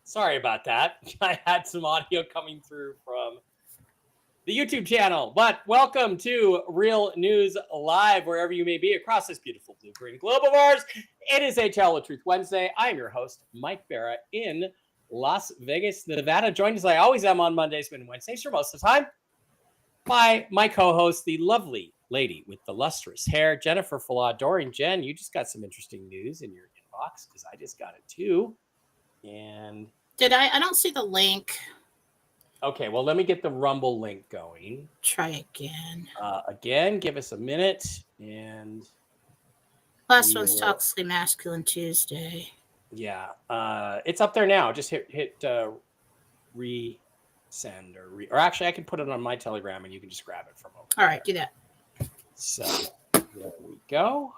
Sorry about that. I had some audio coming through from the YouTube channel. But welcome to Real News Live, wherever you may be across this beautiful blue-green globe of ours. It is a Tell the Truth Wednesday. I am your host, Mike Bara, in Las Vegas, Nevada. Joined as I always am on Mondays and Wednesdays for most of the time by my co-host, the lovely lady with the lustrous hair, Jennifer Faladorian. Jen, you just got some interesting news in your inbox because I just got it too. And did I don't see the link. Okay, well, let me get the Rumble link going. Try again. Again, give us a minute. And last one's Toxically Masculine Tuesday. Yeah, it's up there now. Just hit resend or actually, I can put it on my Telegram and you can just grab it from over All right, do that. So there we go.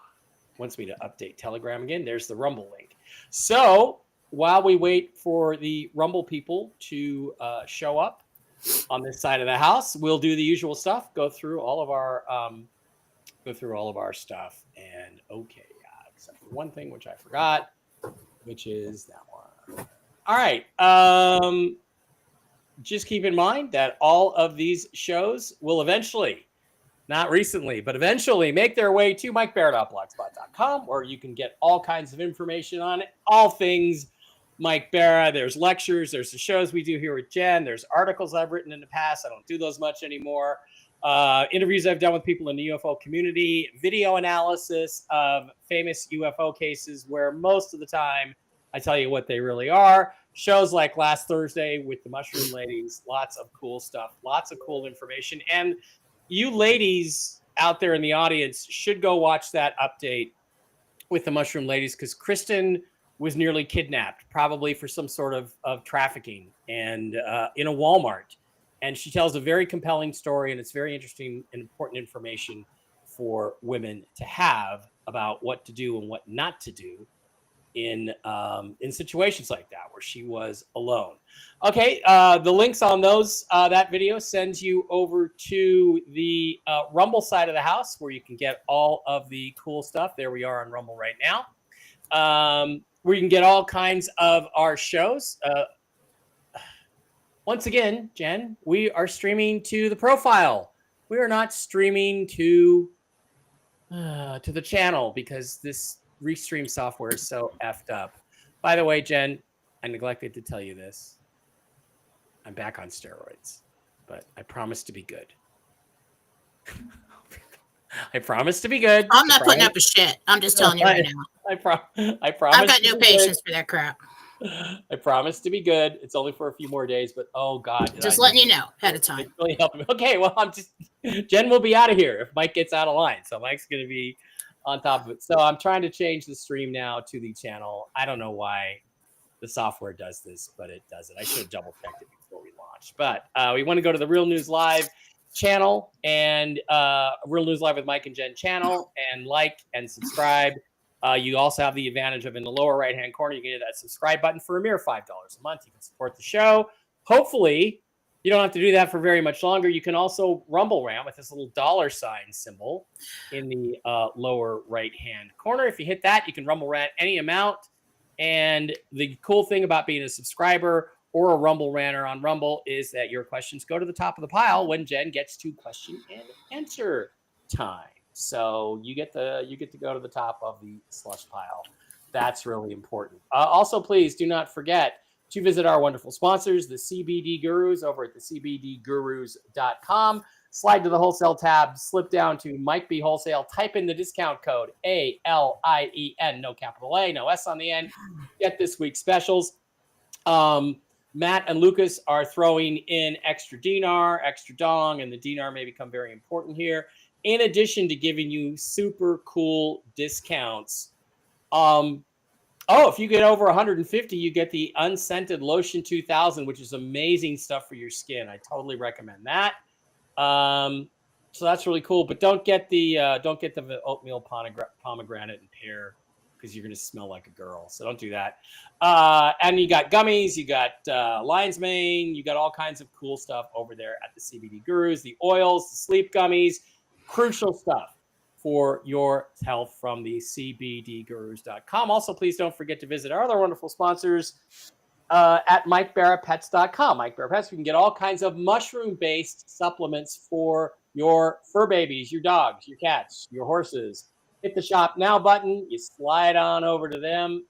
Wants me to update Telegram again. There's the Rumble link. So while we wait for the Rumble people to show up on this side of the house, we'll do the usual stuff. Go through all of our stuff. And except for one thing which I forgot, which is that one. All right. Just keep in mind that all of these shows will eventually, not recently, but eventually make their way to MikeBara.blogspot.com, where you can get all kinds of information on it, all things Mike Bara. There's lectures, there's the shows we do here with Jen, there's articles I've written in the past. I don't do those much anymore. Interviews I've done with people in the UFO community, video analysis of famous UFO cases where most of the time I tell you what they really are. Shows like last Thursday with the Mushroom Ladies, lots of cool stuff, lots of cool information. And you ladies out there in the audience should go watch that update with the Mushroom Ladies, because Kristen was nearly kidnapped, probably for some sort of trafficking, and in a Walmart. And she tells a very compelling story, and it's very interesting and important information for women to have about what to do and what not to do in situations like that where she was alone. Okay, the links on that video sends you over to the Rumble side of the house, where you can get all of the cool stuff. There we are on Rumble right now. Where you can get all kinds of our shows. Once again, Jen, we are streaming to the profile. We are not streaming to the channel because this restream software is so effed up. By the way, Jen, I neglected to tell you this. I'm back on steroids, but I promise to be good. I promise to be good. I'm not putting up with shit. I'm just telling you right now. I promise. I've got no patience for that crap. I promise to be good. It's only for a few more days, but oh God. Just letting you know ahead of time. It's really helping me. Okay, well, Jen will be out of here if Mike gets out of line. So Mike's going to be on top of it. So I'm trying to change the stream now to the channel. I don't know why the software does this, but it does it. I should have double checked it before we launched. But we want to go to the Real News Live channel and Real News Live with Mike and Jen channel, and like and subscribe. You also have the advantage of, in the lower right-hand corner, you can hit that subscribe button for a mere $5 a month. You can support the show. Hopefully, you don't have to do that for very much longer. You can also rumble around with this little $ symbol in the lower right-hand corner. If you hit that, you can rumble around any amount. And the cool thing about being a subscriber or a Rumble ranter on Rumble is that your questions go to the top of the pile when Jen gets to question and answer time. So you get to go to the top of the slush pile. That's really important. Also, please do not forget to visit our wonderful sponsors, the CBD Gurus, over at thecbdgurus.com. Slide to the wholesale tab, slip down to Mike B Wholesale, type in the discount code ALIEN, no capital A, no S on the end. Get this week's specials. Matt and Lucas are throwing in extra dinar, extra dong, and the dinar may become very important here, in addition to giving you super cool discounts If you get over 150, you get the unscented lotion 2000, which is amazing stuff for your skin. I totally recommend that. So that's really cool. But don't get the oatmeal pomegranate and pear, because you're going to smell like a girl. So don't do that. And you got gummies, you got lion's mane, you got all kinds of cool stuff over there at the CBD Gurus, the oils, the sleep gummies, crucial stuff for your health from the cbdgurus.com. Also, please don't forget to visit our other wonderful sponsors at MikeBaraPets.com. Mike Bara Pets, you can get all kinds of mushroom-based supplements for your fur babies, your dogs, your cats, your horses. Hit the shop now button. You slide on over to them.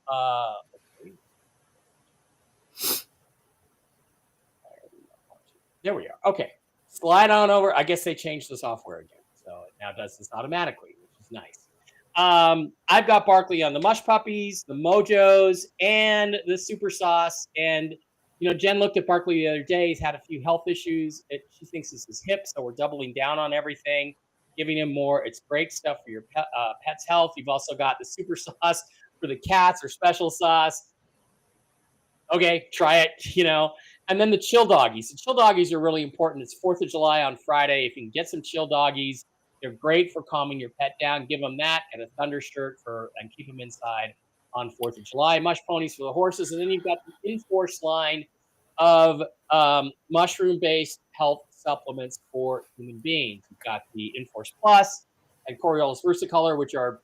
There we are. Okay. Slide on over. I guess they changed the software again, so it now does this automatically, which is nice. I've got Barkley on the Mush Puppies, the Mojos, and the Super Sauce. And, Jen looked at Barkley the other day. He's had a few health issues. She thinks this is hip, so we're doubling down on everything, giving him more. It's great stuff for your pet's health. You've also got the Super Sauce for the cats, or special sauce. Okay, try it, And then the chill doggies. The chill doggies are really important. It's 4th of July on Friday. If you can get some chill doggies, they're great for calming your pet down. Give them that and a thunder shirt and keep them inside on 4th of July. Mush ponies for the horses. And then you've got the Enforce line of mushroom-based health supplements for human beings. You've got the Enforce Plus and Coriolis Versicolor, which are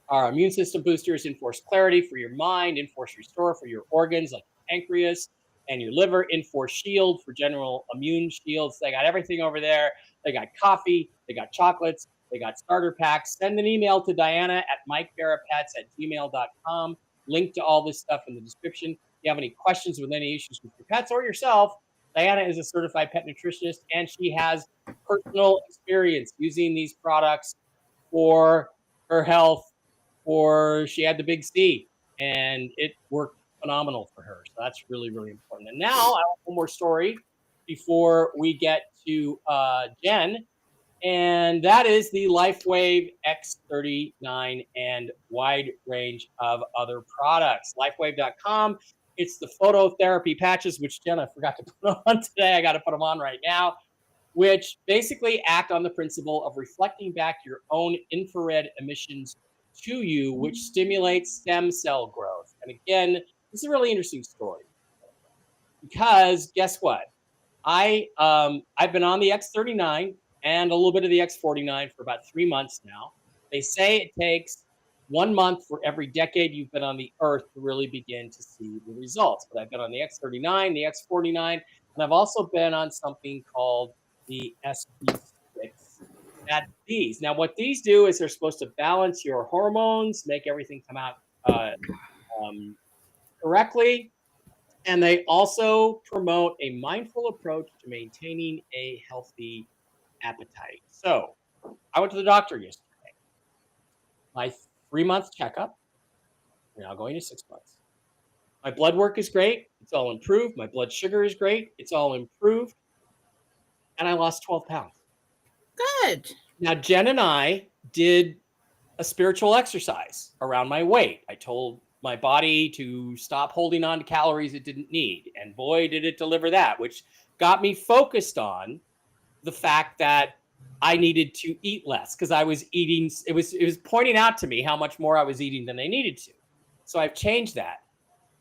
our immune system boosters. Enforce Clarity for your mind. Enforce Restore for your organs like pancreas and your liver. Enforce Shield for general immune shields. They got everything over there. They got coffee. They got chocolates. They got starter packs. Send an email to Diana at mikebarapets@gmail.com. Link to all this stuff in the description. If you have any questions with any issues with your pets or yourself, Diana is a certified pet nutritionist, and she has personal experience using these products for her health. She had the big C, and it worked phenomenal for her. So that's really, really important. And now I have one more story before we get to Jen, and that is the Lifewave X39 and wide range of other products. Lifewave.com. It's the phototherapy patches, which Jen, I forgot to put on today. I got to put them on right now, which basically act on the principle of reflecting back your own infrared emissions to you, which stimulates stem cell growth. And again, this is a really interesting story, because guess what? I've been on the X39 and a little bit of the X49 for about 3 months now. They say it takes 1 month for every decade you've been on the earth to really begin to see the results. But I've been on the X39, the X49, and I've also been on something called the SP6. That's these. Now, what these do is they're supposed to balance your hormones, make everything come out correctly. And they also promote a mindful approach to maintaining a healthy appetite. So I went to the doctor yesterday. My 3-month checkup, we're now going to 6 months. My blood work is great. It's all improved. My blood sugar is great. It's all improved. And I lost 12 pounds. Good. Now, Jen and I did a spiritual exercise around my weight. I told my body to stop holding on to calories it didn't need. And boy, did it deliver that, which got me focused on the fact that I needed to eat less, because I was eating. It was pointing out to me how much more I was eating than I needed to. So I've changed that.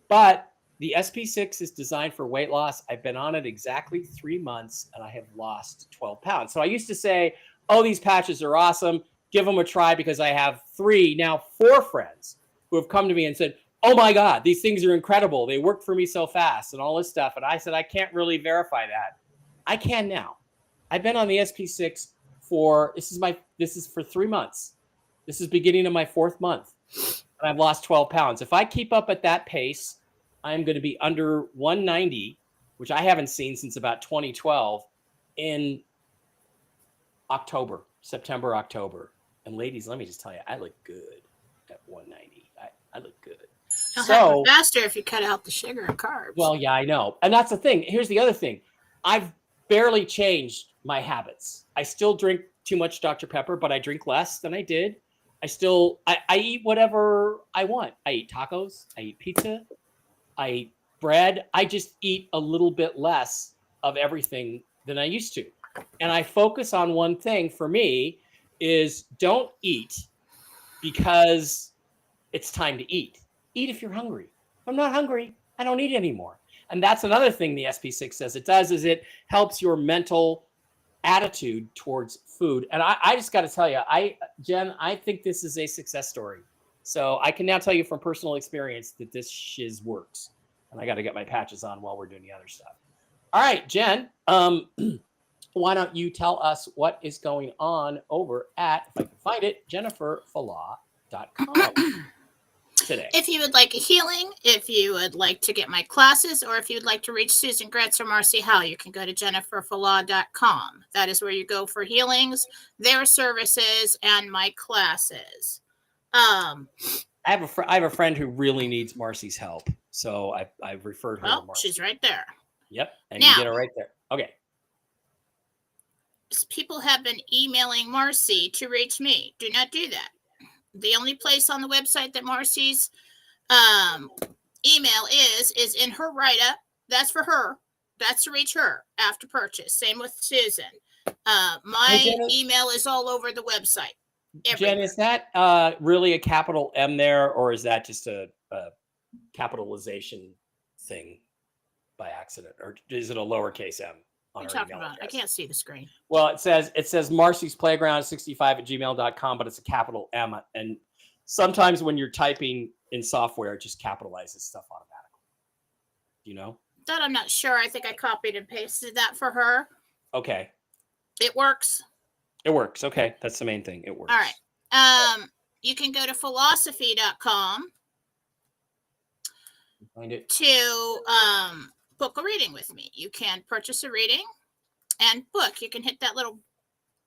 But the SP6 is designed for weight loss. I've been on it exactly 3 months, and I have lost 12 pounds. So I used to say, oh, these patches are awesome. Give them a try, because I have 3, now 4 friends who have come to me and said, oh my God, these things are incredible. They work for me so fast and all this stuff. And I said, I can't really verify that. I can now. I've been on the SP6 this is for 3 months. This is beginning of my 4th month. And I've lost 12 pounds. If I keep up at that pace, I'm going to be under 190, which I haven't seen since about 2012, in September, October. And ladies, let me just tell you, I look good at 190. I look good. You'll happen faster if you cut out the sugar and carbs. Well, yeah, I know. And that's the thing. Here's the other thing. I've barely changed my habits. I still drink too much Dr. Pepper, but I drink less than I did. I eat whatever I want. I eat tacos. I eat pizza. I eat bread. I just eat a little bit less of everything than I used to. And I focus on one thing for me is don't eat because it's time to eat. Eat if you're hungry. If I'm not hungry, I don't eat anymore. And that's another thing the SP6 says it does is it helps your mental attitude towards food. And I just got to tell you, Jen, I think this is a success story. So I can now tell you from personal experience that this shiz works. And I got to get my patches on while we're doing the other stuff. All right, Jen, why don't you tell us what is going on over at, if I can find it, jenniferfalah.com today. If you would like a healing, if you would like to get my classes, or if you'd like to reach Susan Gretz or Marcy Howe, you can go to jenniferfalah.com. That is where you go for healings, their services, and my classes. I have a friend who really needs Marcy's help, so I've referred her to Marcy. She's right there. Yep, and you get her right there. Okay. People have been emailing Marcy to reach me. Do not do that. The only place on the website that Marcy's email is in her write-up. That's for her. That's to reach her after purchase. Same with Susan. My email is all over the website. Everywhere. Jen, is that really a capital M there, or is that just a capitalization thing by accident, or is it a lowercase m? What are you talking about? I can't see the screen. Well, it says Marcy's Playground 65@gmail.com, but it's a capital M. And sometimes when you're typing in software, it just capitalizes stuff automatically. Do you know? That I'm not sure. I think I copied and pasted that for her. Okay. It works. It works. Okay. That's the main thing. It works. All right. You can go to philosophy.com find it. to book a reading with me. You can purchase a reading and book. You can hit that little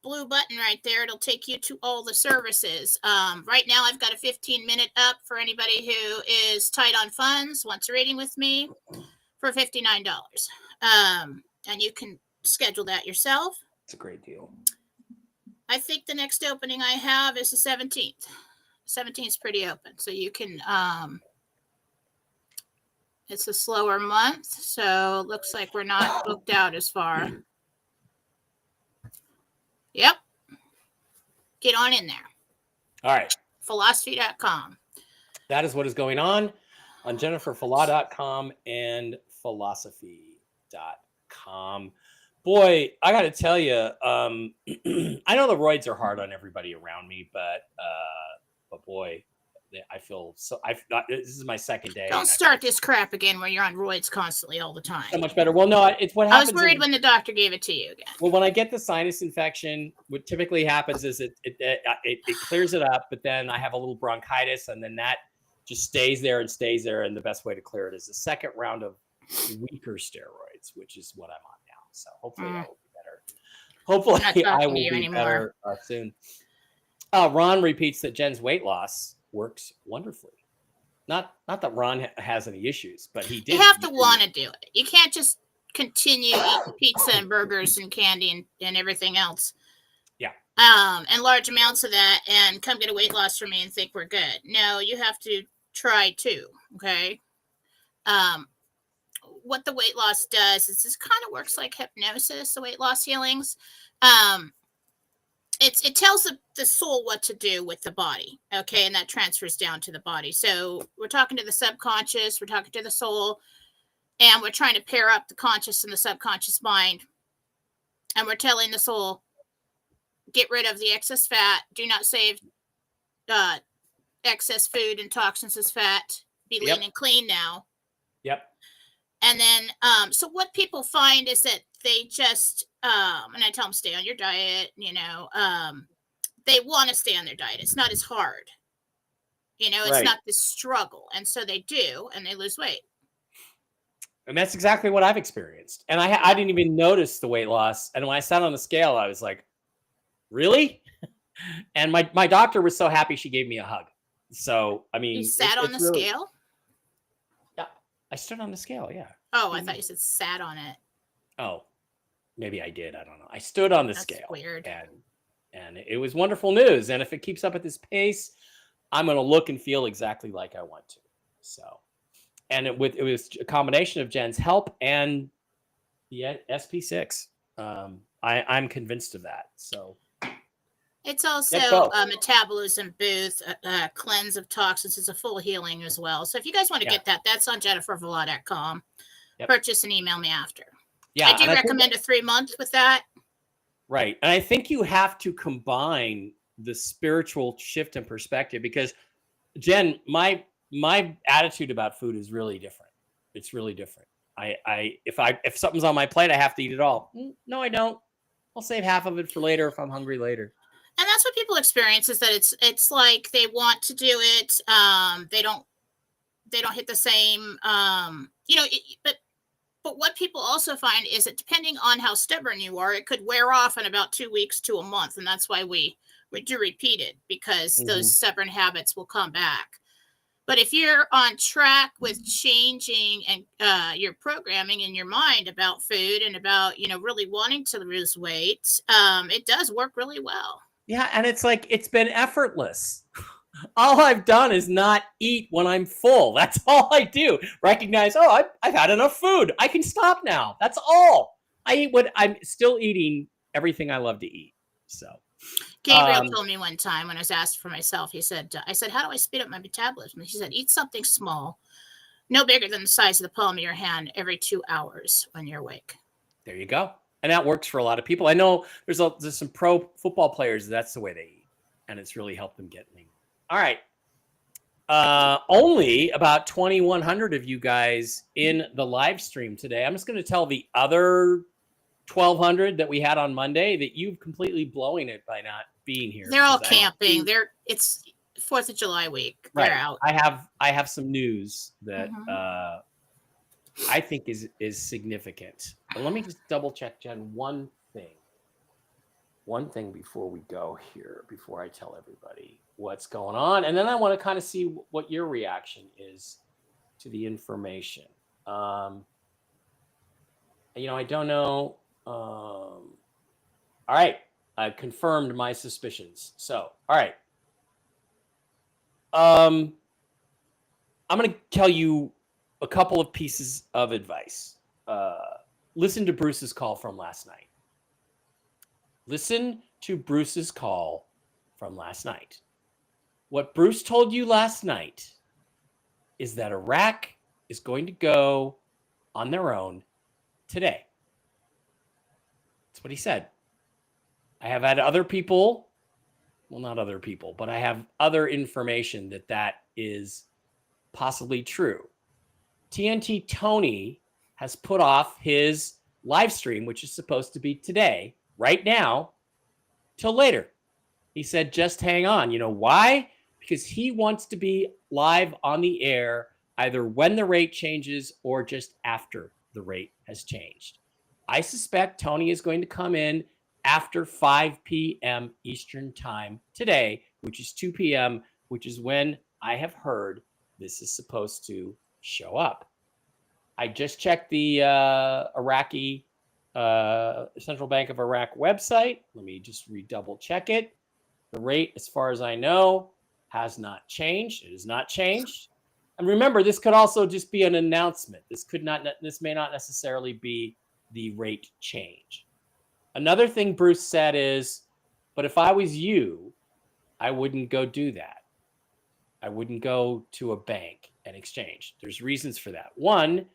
blue button right there. It'll take you to all the services. Right now, I've got a 15-minute up for anybody who is tight on funds, wants a reading with me for $59. And you can schedule that yourself. It's a great deal. I think the next opening I have is the 17th. 17th is pretty open. So you can... it's a slower month, so it looks like we're not booked out as far. Yep. Get on in there. All right. Philosophy.com. That is what is going on jenniferfalah.com and philosophy.com. Boy, I got to tell you, I know the roids are hard on everybody around me, but boy, I feel so. This is my second day. Don't start this crap again where you're on roids constantly all the time. So much better. Well, no, it's what happens. I was worried when the doctor gave it to you again. Well, when I get the sinus infection, what typically happens is it clears it up, but then I have a little bronchitis, and then that just stays there. And the best way to clear it is the second round of weaker steroids, which is what I'm on now. So hopefully I will be better. Hopefully I will be better soon. Ron repeats that Jen's weight loss works wonderfully. Not that Ron has any issues, but he did. You have to want to do it. You can't just continue eating pizza and burgers and candy and everything else. Yeah. And large amounts of that and come get a weight loss from me and think we're good. No, you have to try too. Okay. What the weight loss does is this kind of works like hypnosis, the weight loss healings. It tells the soul what to do with the body, okay, and that transfers down to the body. So we're talking to the subconscious, we're talking to the soul, and we're trying to pair up the conscious and the subconscious mind. And we're telling the soul, get rid of the excess fat, do not save excess food and toxins as fat, be lean and clean now. Yep. And then, so what people find is that they just, and I tell them stay on your diet, they want to stay on their diet. It's not as hard, it's not this struggle. And so they do, and they lose weight. And that's exactly what I've experienced. And I didn't even notice the weight loss. And when I sat on the scale, I was like, really? And my doctor was so happy she gave me a hug. So, I mean, you sat on the scale? Yeah, I stood on the scale. Yeah. Oh, I thought you said sat on it. Oh, maybe I did. I don't know. I stood on the scale. Weird. And it was wonderful news. And if it keeps up at this pace, I'm going to look and feel exactly like I want to. So, and it was a combination of Jen's help and the SP6. I'm convinced of that. So it's also a metabolism boost, cleanse of toxins. It's a full healing as well. So if you guys want to get that, that's on jennifervillar.com. Purchase and email me after. Yeah, I do recommend a 3-month with that. Right. And I think you have to combine the spiritual shift in perspective, because Jen, my attitude about food is really different. It's really different. If something's on my plate, I have to eat it all. No, I don't. I'll save half of it for later if I'm hungry later. And that's what people experience, is that it's like they want to do it. They don't hit the same, but what people also find is that depending on how stubborn you are, it could wear off in about 2 weeks to a month. And that's why we do repeat it, because those stubborn habits will come back. But if you're on track with changing and your programming in your mind about food and about, really wanting to lose weight, it does work really well. Yeah. And it's like, it's been effortless. All I've done is not eat when I'm full. That's all I do. Recognize, I've had enough food. I can stop now. That's all. I eat what I'm still eating, everything I love to eat. So Gabriel told me one time when I was asked for myself, I said, how do I speed up my metabolism? And he said, eat something small, no bigger than the size of the palm of your hand, every 2 hours when you're awake. There you go. And that works for a lot of people. I know there's some pro football players, that's the way they eat, and it's really helped them get lean. All right. Only about 2,100 of you guys in the live stream today. I'm just going to tell the other 1,200 that we had on Monday that you've completely blowing it by not being here. They're all camping. It's 4th of July week. They're out. I have some news that I think is significant. But let me just double check, Jen, one thing before we go here, before I tell everybody what's going on. And then I want to kind of see what your reaction is to the information. I don't know. All right. I confirmed my suspicions. So, all right. I'm going to tell you a couple of pieces of advice. Listen to Bruce's call from last night. Listen to Bruce's call from last night. What Bruce told you last night is that Iraq is going to go on their own today. That's what he said. I have had other people, well, not other people, but I have other information that is possibly true. TNT Tony has put off his live stream, which is supposed to be today, right now, till later. He said, just hang on. You know why? Because he wants to be live on the air either when the rate changes or just after the rate has changed. I suspect Tony is going to come in after 5 p.m. Eastern time today, which is 2 p.m., which is when I have heard this is supposed to show up. I just checked the Iraqi Central Bank of Iraq website. Let me just redouble check it. The rate, as far as I know, has not changed. It has not changed. And remember, this could also just be an announcement. This may not necessarily be the rate change. Another thing Bruce said is, but if I was you, I wouldn't go do that. I wouldn't go to a bank and exchange. There's reasons for that. One,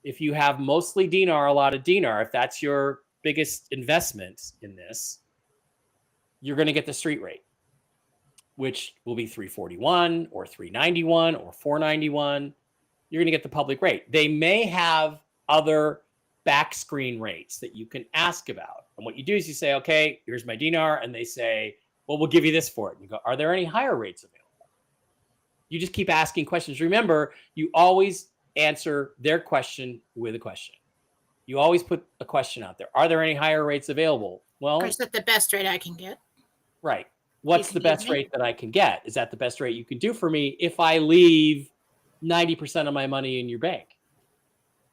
if you have mostly dinar, a lot of dinar, if that's your biggest investment in this, you're going to get the street rate, which will be 341 or 391 or 491. You're going to get the public rate. They may have other back screen rates that you can ask about. And what you do is you say, okay, here's my dinar. And they say, well, we'll give you this for it. And you go, are there any higher rates available? You just keep asking questions. Remember, you always answer their question with a question. You always put a question out there. Are there any higher rates available? Well, is that the best rate I can get? Right. What's the best rate that I can get? Is that the best rate you can do for me if I leave 90% of my money in your bank?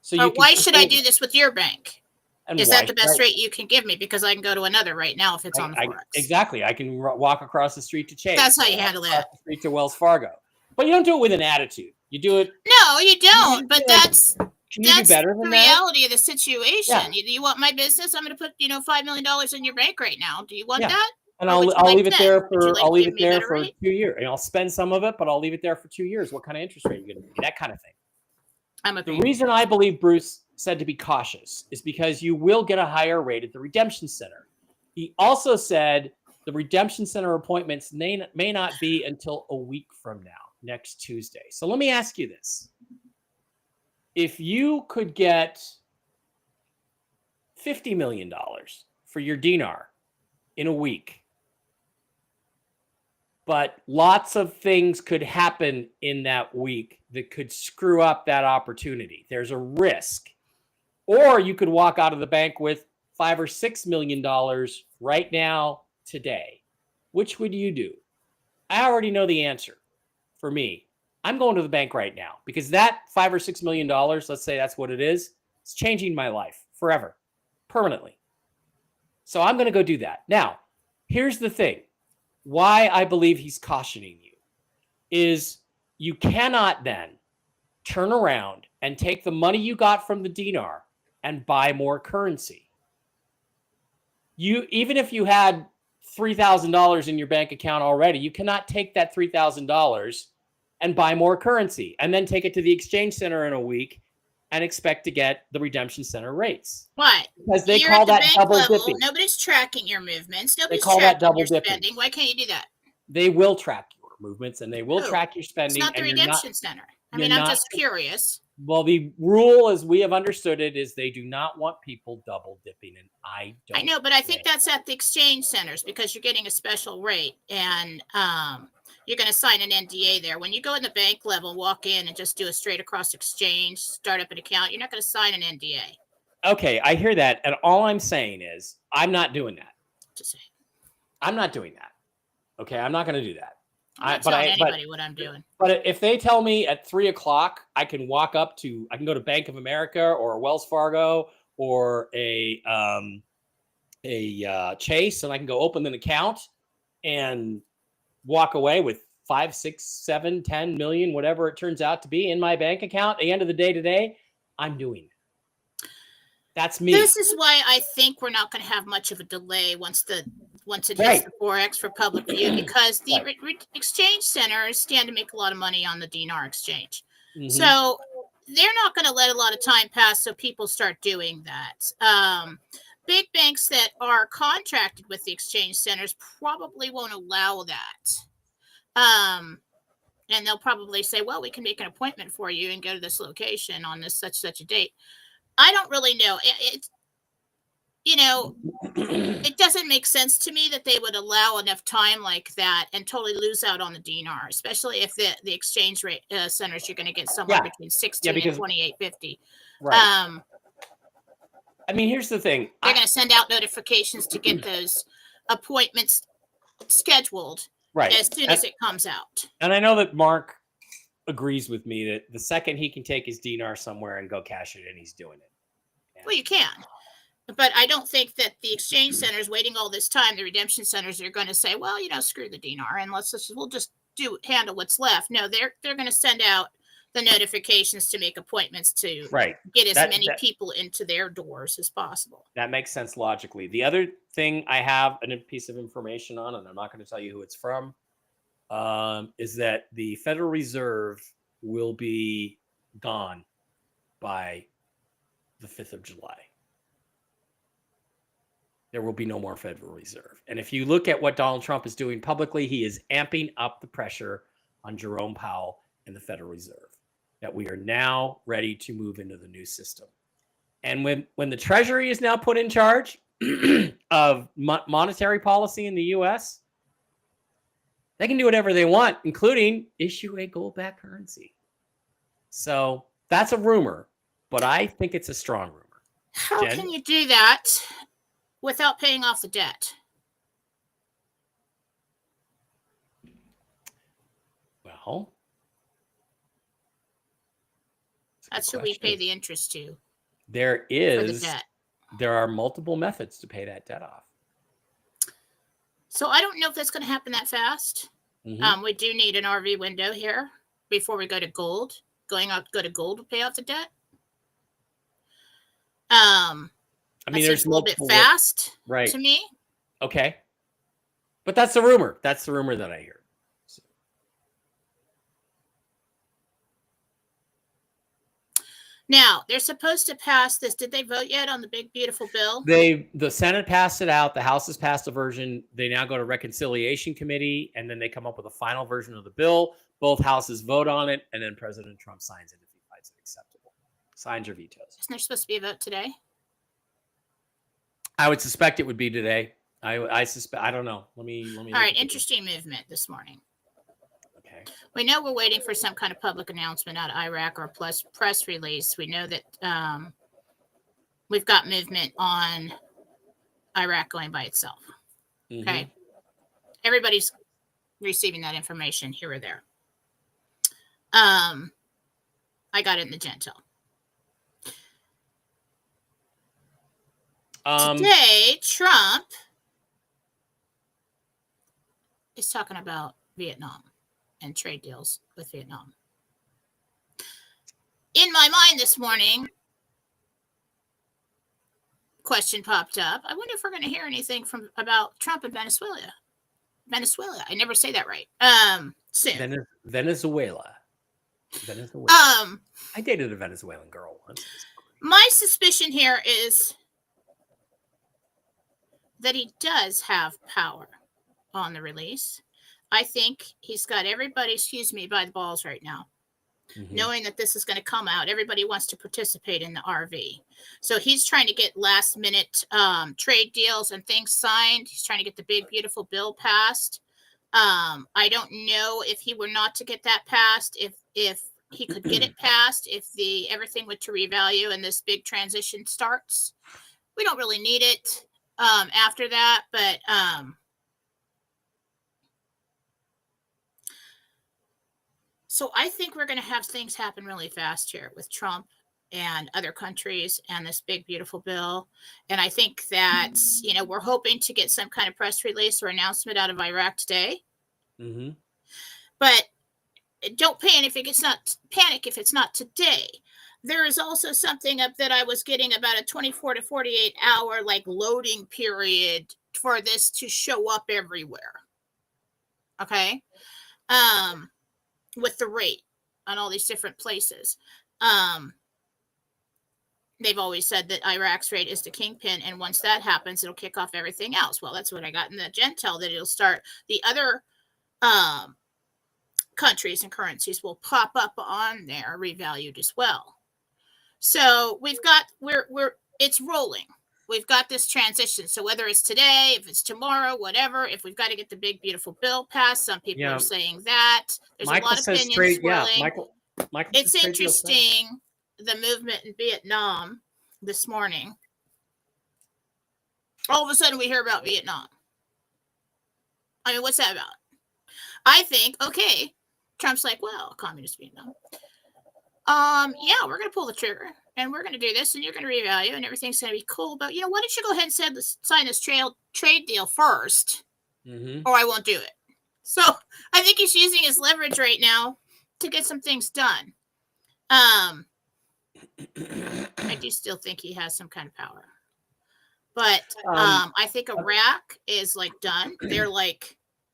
So why should I do this with your bank? And Is why that the should best rate you can give me? Because I can go to another right now if it's on the Forex. Exactly. I can walk across the street to Chase. That's how you handle that. Across the street to Wells Fargo. But you don't do it with an attitude. You do it. No, you don't. But that's Can you do better the than that? reality of the situation. Yeah. You want my business? I'm going to put $5 million in your bank right now. Do you want that? And Or I'll would you like leave it that? there Would you for like I'll to leave give it me a there better for rate? 2 years. And I'll spend some of it, but I'll leave it there for 2 years. What kind of interest rate are you going to give me? That kind of thing. The reason I believe Bruce said to be cautious is because you will get a higher rate at the redemption center. He also said the redemption center appointments may not be until a week from now, next Tuesday. So let me ask you this. If you could get $50 million for your dinar in a week, but lots of things could happen in that week that could screw up that opportunity. There's a risk. Or you could walk out of the bank with $5 or $6 million right now, today. Which would you do? I already know the answer. For me, I'm going to the bank right now because that $5 or $6 million, let's say that's what it is, it's changing my life forever, permanently. So I'm going to go do that. Now, here's the thing. Why I believe he's cautioning you is you cannot then turn around and take the money you got from the dinar and buy more currency. Even if you had $3,000 in your bank account already, you cannot take that $3,000 and buy more currency and then take it to the exchange center in a week and expect to get the redemption center rates. Why? Because they You're call at the that bank double level. dipping. Nobody's tracking your movements. Nobody's call that tracking double your dipping. spending. Why can't you do that? They will track your movements and they will track your It's spending. not the and redemption center. I mean, I'm just curious. Well, the rule, as we have understood it, is they do not want people double dipping, and I don't. I know, but I think that's at the exchange centers because you're getting a special rate, and you're going to sign an NDA there. When you go in the bank level, walk in and just do a straight across exchange, start up an account, you're not going to sign an NDA. Okay, I hear that, and all I'm saying is I'm not doing that. Just saying. I'm not doing that. Okay, I'm not going to do that. I'm not telling anybody what I'm doing. But if they tell me at 3:00 I can I can go to Bank of America or Wells Fargo or a Chase, and I can go open an account and walk away with 5, 6, 7, 10 million, whatever it turns out to be in my bank account at the end of the day today, I'm doing it. That's me. This is why I think we're not going to have much of a delay once it hits the Forex for public view, because the exchange centers stand to make a lot of money on the dinar exchange. Mm-hmm. So they're not going to let a lot of time pass so people start doing that. Big banks that are contracted with the exchange centers probably won't allow that. And they'll probably say, well, we can make an appointment for you and go to this location on this such a date. I don't really know. It doesn't make sense to me that they would allow enough time like that and totally lose out on the dinar, especially if the exchange rate centers, you're going to get somewhere between 16 and 28.50. Right. I mean, here's the thing. They're going to send out notifications to get those appointments scheduled as soon as it comes out. And I know that Mark agrees with me that the second he can take his dinar somewhere and go cash it in, he's doing it. Well, you can. But I don't think that the exchange centers waiting all this time, the redemption centers are going to say, well, screw the dinar and we'll just handle what's left. No, they're going to send out the notifications to make appointments to get as many people into their doors as possible. That makes sense logically. The other thing I have a piece of information on, and I'm not going to tell you who it's from, is that the Federal Reserve will be gone by the 5th of July. There will be no more Federal Reserve. And if you look at what Donald Trump is doing publicly, he is amping up the pressure on Jerome Powell and the Federal Reserve, that we are now ready to move into the new system. And when the Treasury is now put in charge of monetary policy in the U.S., they can do whatever they want, including issue a gold-backed currency. So that's a rumor, but I think it's a strong rumor. How can you do that without paying off the debt? Well, that's who we pay the interest to. There is for the debt. There are multiple methods to pay that debt off. So I don't know if that's going to happen that fast. We do need an RV window here before we go to gold. Go to gold to pay off the debt. I mean, there's a little bit fast, right, to me. Okay, but that's the rumor. That's the rumor that I hear. So. Now they're supposed to pass this. Did they vote yet on the big beautiful bill? The Senate passed it out. The House has passed a version. They now go to Reconciliation Committee, and then they come up with a final version of the bill. Both houses vote on it, and then President Trump signs it if he finds it acceptable. Signs or vetoes. Isn't there supposed to be a vote today? I would suspect it would be today. I suspect. I don't know. Let me. All right. Interesting movement this morning. Okay. We know we're waiting for some kind of public announcement out of Iraq or plus press release. We know that we've got movement on Iraq going by itself. Okay. Everybody's receiving that information here or there. I got it in the Gentle. Today, Trump is talking about Vietnam and trade deals with Vietnam. In my mind this morning, question popped up. I wonder if we're going to hear anything about Trump and Venezuela. I never say that right. Soon. Venezuela. I dated a Venezuelan girl once. My suspicion here is that he does have power on the release. I think he's got everybody, by the balls right now, knowing that this is going to come out. Everybody wants to participate in the RV. So he's trying to get last minute trade deals and things signed. He's trying to get the big, beautiful bill passed. I don't know if he were not to get that passed, if he could get it passed, if everything were to revalue and this big transition starts. We don't really need it after that, but so I think we're going to have things happen really fast here with Trump and other countries and this big, beautiful bill. And I think that, we're hoping to get some kind of press release or announcement out of Iraq today. But don't panic if it's not today. There is also something up that I was getting about a 24 to 48 hour loading period for this to show up everywhere. Okay. With the rate on all these different places. They've always said that Iraq's rate is the kingpin. And once that happens, it'll kick off everything else. Well, that's what I got in the Gentel, that it'll start the other countries and currencies will pop up on there revalued as well. So it's rolling. We've got this transition. So whether it's today, if it's tomorrow, whatever, if we've got to get the big, beautiful bill passed, some people are saying that. There's a lot of opinions swirling. Michael it's interesting, the movement in Vietnam this morning. All of a sudden we hear about Vietnam. I mean, what's that about? I think, okay, Trump's like, well, communist Vietnam. Yeah, we're going to pull the trigger and we're going to do this and you're going to revalue and everything's going to be cool. But, why don't you go ahead and sign this trade deal first or I won't do it. So I think he's using his leverage right now to get some things done. I do still think he has some kind of power. But I think Iraq is done. They're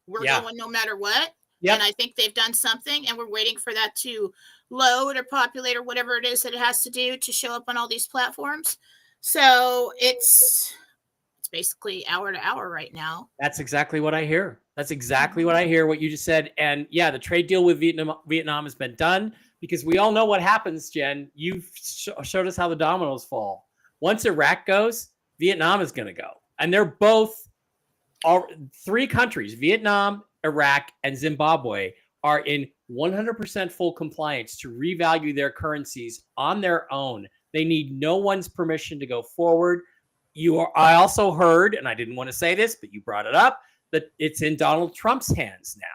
we're going no matter what. Yep. And I think they've done something and we're waiting for that to load or populate or whatever it is that it has to do to show up on all these platforms. So it's basically hour to hour right now. That's exactly what I hear. What you just said. And yeah, the trade deal with Vietnam has been done because we all know what happens, Jen. You've showed us how the dominoes fall. Once Iraq goes, Vietnam is going to go. And they're both three countries, Vietnam, Iraq, and Zimbabwe, are in 100% full compliance to revalue their currencies on their own. They need no one's permission to go forward. I also heard, and I didn't want to say this, but you brought it up, that it's in Donald Trump's hands now,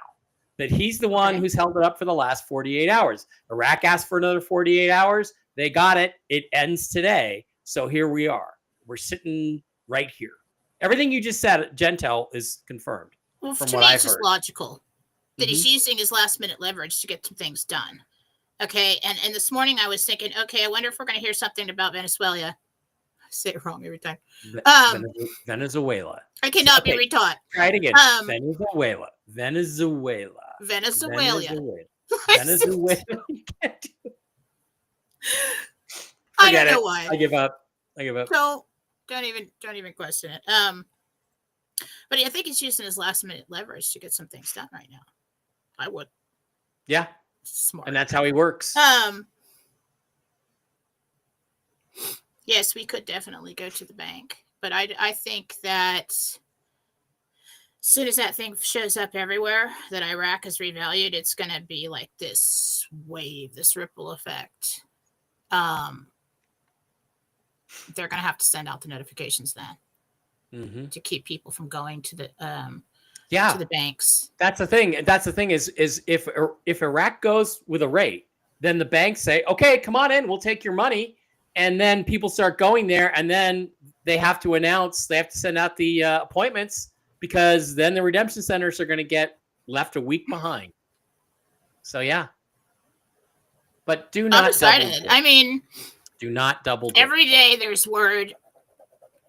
that he's the one who's held it up for the last 48 hours. Iraq asked for another 48 hours. They got it. It ends today. So here we are. We're sitting right here. Everything you just said, Gentel, is confirmed. Well, from to what me, I've it's just heard. logical that Mhm. he's using his last minute leverage to get some things done. Okay. And this morning I was thinking, okay, I wonder if we're going to hear something about Venezuela. I say it wrong every time. Venezuela. I cannot Okay, be retaught. try it again. Venezuela. Venezuela. Venezuela. Venezuela. You can't do it. I don't Forget know it. why. I give up. Don't even question it. But I think he's using his last minute leverage to get some things done right now. I would. Yeah. Smart. And that's how he works. Yes, we could definitely go to the bank, but I think that as soon as that thing shows up everywhere that Iraq is revalued, it's going to be like this wave, this ripple effect. They're going to have to send out the notifications then to keep people from going to the to the banks. That's the thing. That's the thing is if Iraq goes with a rate, then the banks say, okay, come on in, we'll take your money. And then people start going there, and then they have to send out the appointments, because then the redemption centers are going to get left a week behind. So yeah. But do not I'm excited. I mean, do not double dip. Every day there's word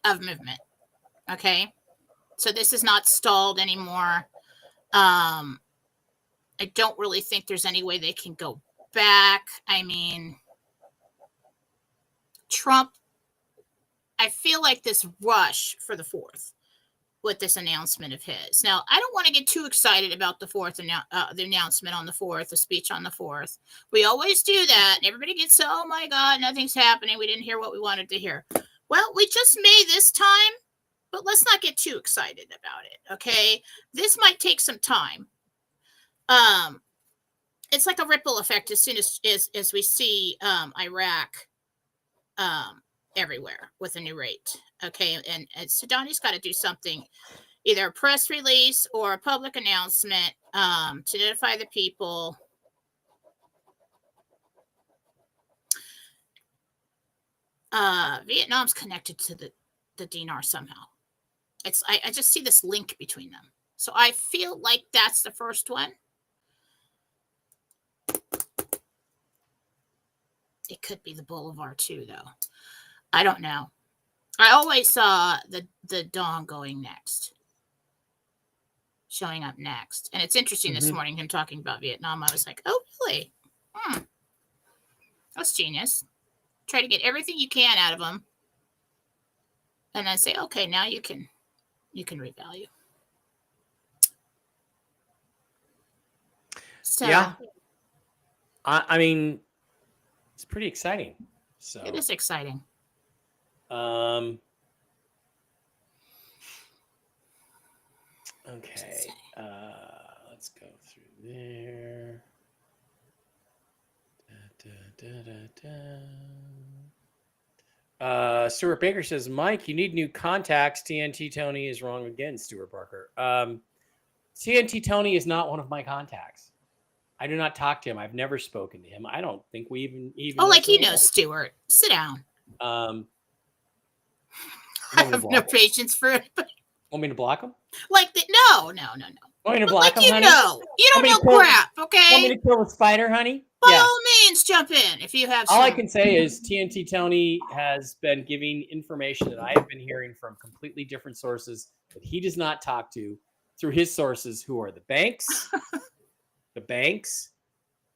of movement. Okay. So this is not stalled anymore. I don't really think there's any way they can go back. I mean, Trump, I feel like this rush for the 4th with this announcement of his. Now, I don't want to get too excited about the 4th, the announcement on the 4th, the speech on the 4th. We always do that. And everybody gets, oh my God, nothing's happening. We didn't hear what we wanted to hear. Well, we just may this time, but let's not get too excited about it. Okay. This might take some time. It's like a ripple effect as soon as we see Iraq everywhere with a new rate. Okay. And Sudani's got to do something, either a press release or a public announcement to notify the people. Vietnam's connected to the dinar somehow. I just see this link between them. So I feel like that's the first one. It could be the Bolivar too, though. I don't know. I always saw the Dong going next, showing up next. And it's interesting this morning, him talking about Vietnam. I was like, oh, really? That's genius. Try to get everything you can out of them. And then say, okay, now you can revalue. So, yeah. I mean, it's pretty exciting. So it is exciting. Okay. Let's go through there. Stuart Baker says, Mike, you need new contacts. TNT Tony is wrong again, Stuart Barker. TNT Tony is not one of my contacts. I do not talk to him. I've never spoken to him. I don't think we even oh, like he knows Stuart. Sit down. I have no patience for it. Want me to block him? Like the, no. Want me to block him, honey? You don't know crap, okay? Want me to kill the spider, honey? By all means, jump in if you have all I can say is TNT Tony has been giving information that I have been hearing from completely different sources that he does not talk to through his sources, who are the banks,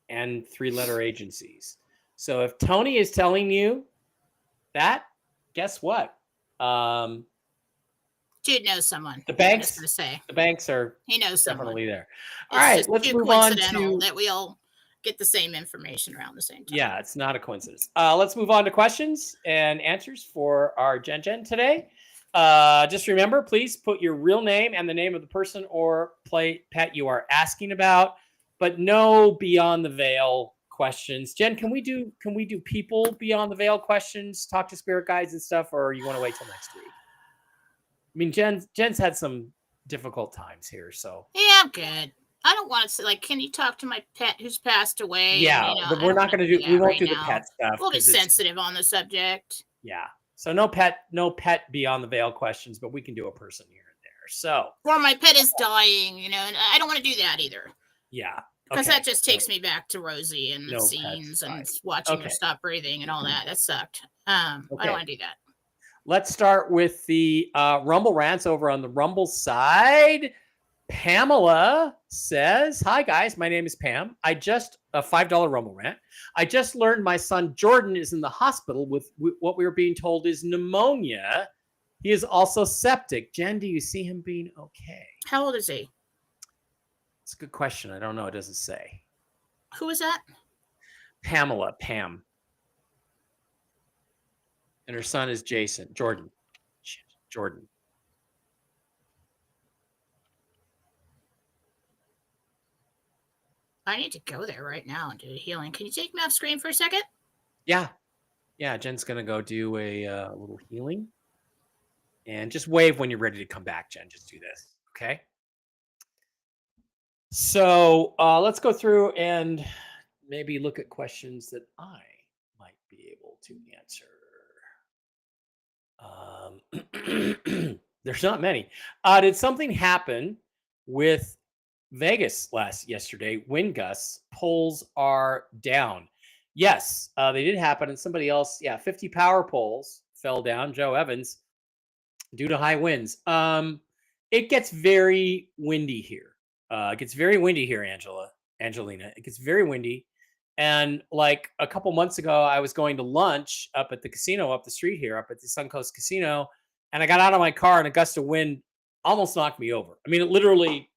and 3-letter agencies. So if Tony is telling you that, guess what? Jude knows someone. The banks. I'm just gonna say. The banks are. He knows definitely someone. There. All right, let's move on to that we all get the same information around the same time. Yeah, it's not a coincidence. Let's move on to questions and answers for our Gen today. Just remember, please put your real name and the name of the person or pet you are asking about, but no beyond the veil questions. Jen, can we do people beyond the veil questions, talk to spirit guides and stuff, or you want to wait till next week? I mean, Jen's had some difficult times here, so yeah, I'm good. I don't want to say, like, can you talk to my pet who's passed away? Yeah, you know, but we're not going to do. We won't do the pet stuff. We'll be sensitive on the subject. Yeah. So no pet beyond the veil questions, but we can do a person here and there. So, or my pet is dying, and I don't want to do that either. Yeah. Because that just takes me back to Rosie and the No scenes and pets. watching her stop breathing and all that. That sucked. I don't want to do that. Let's start with the Rumble rants over on the Rumble side. Pamela says, "Hi guys, my name is Pam. I just a $5 Rumble rant. I just learned my son Jordan is in the hospital with what we were being told is pneumonia. He is also septic. Jen, do you see him being okay?" How old is he? It's a good question. I don't know. It doesn't say. Who is that? Pamela, Pam. And her son is Jordan. Jordan. I need to go there right now and do a healing. Can you take me off screen for a second? Yeah. Jen's going to go do a little healing. And just wave when you're ready to come back, Jen. Just do this. Okay. So let's go through and maybe look at questions that I might be able to answer. There's not many. Did something happen with Vegas yesterday? Wind gusts, poles are down. Yes, they did happen. And somebody else, 50 power poles fell down, Joe Evans, due to high winds. It gets very windy here. It gets very windy here, Angelina. It gets very windy. And like a couple months ago, I was going to lunch up at the casino up the street here, up at the Suncoast Casino. And I got out of my car and a gust of wind almost knocked me over. I mean, it literally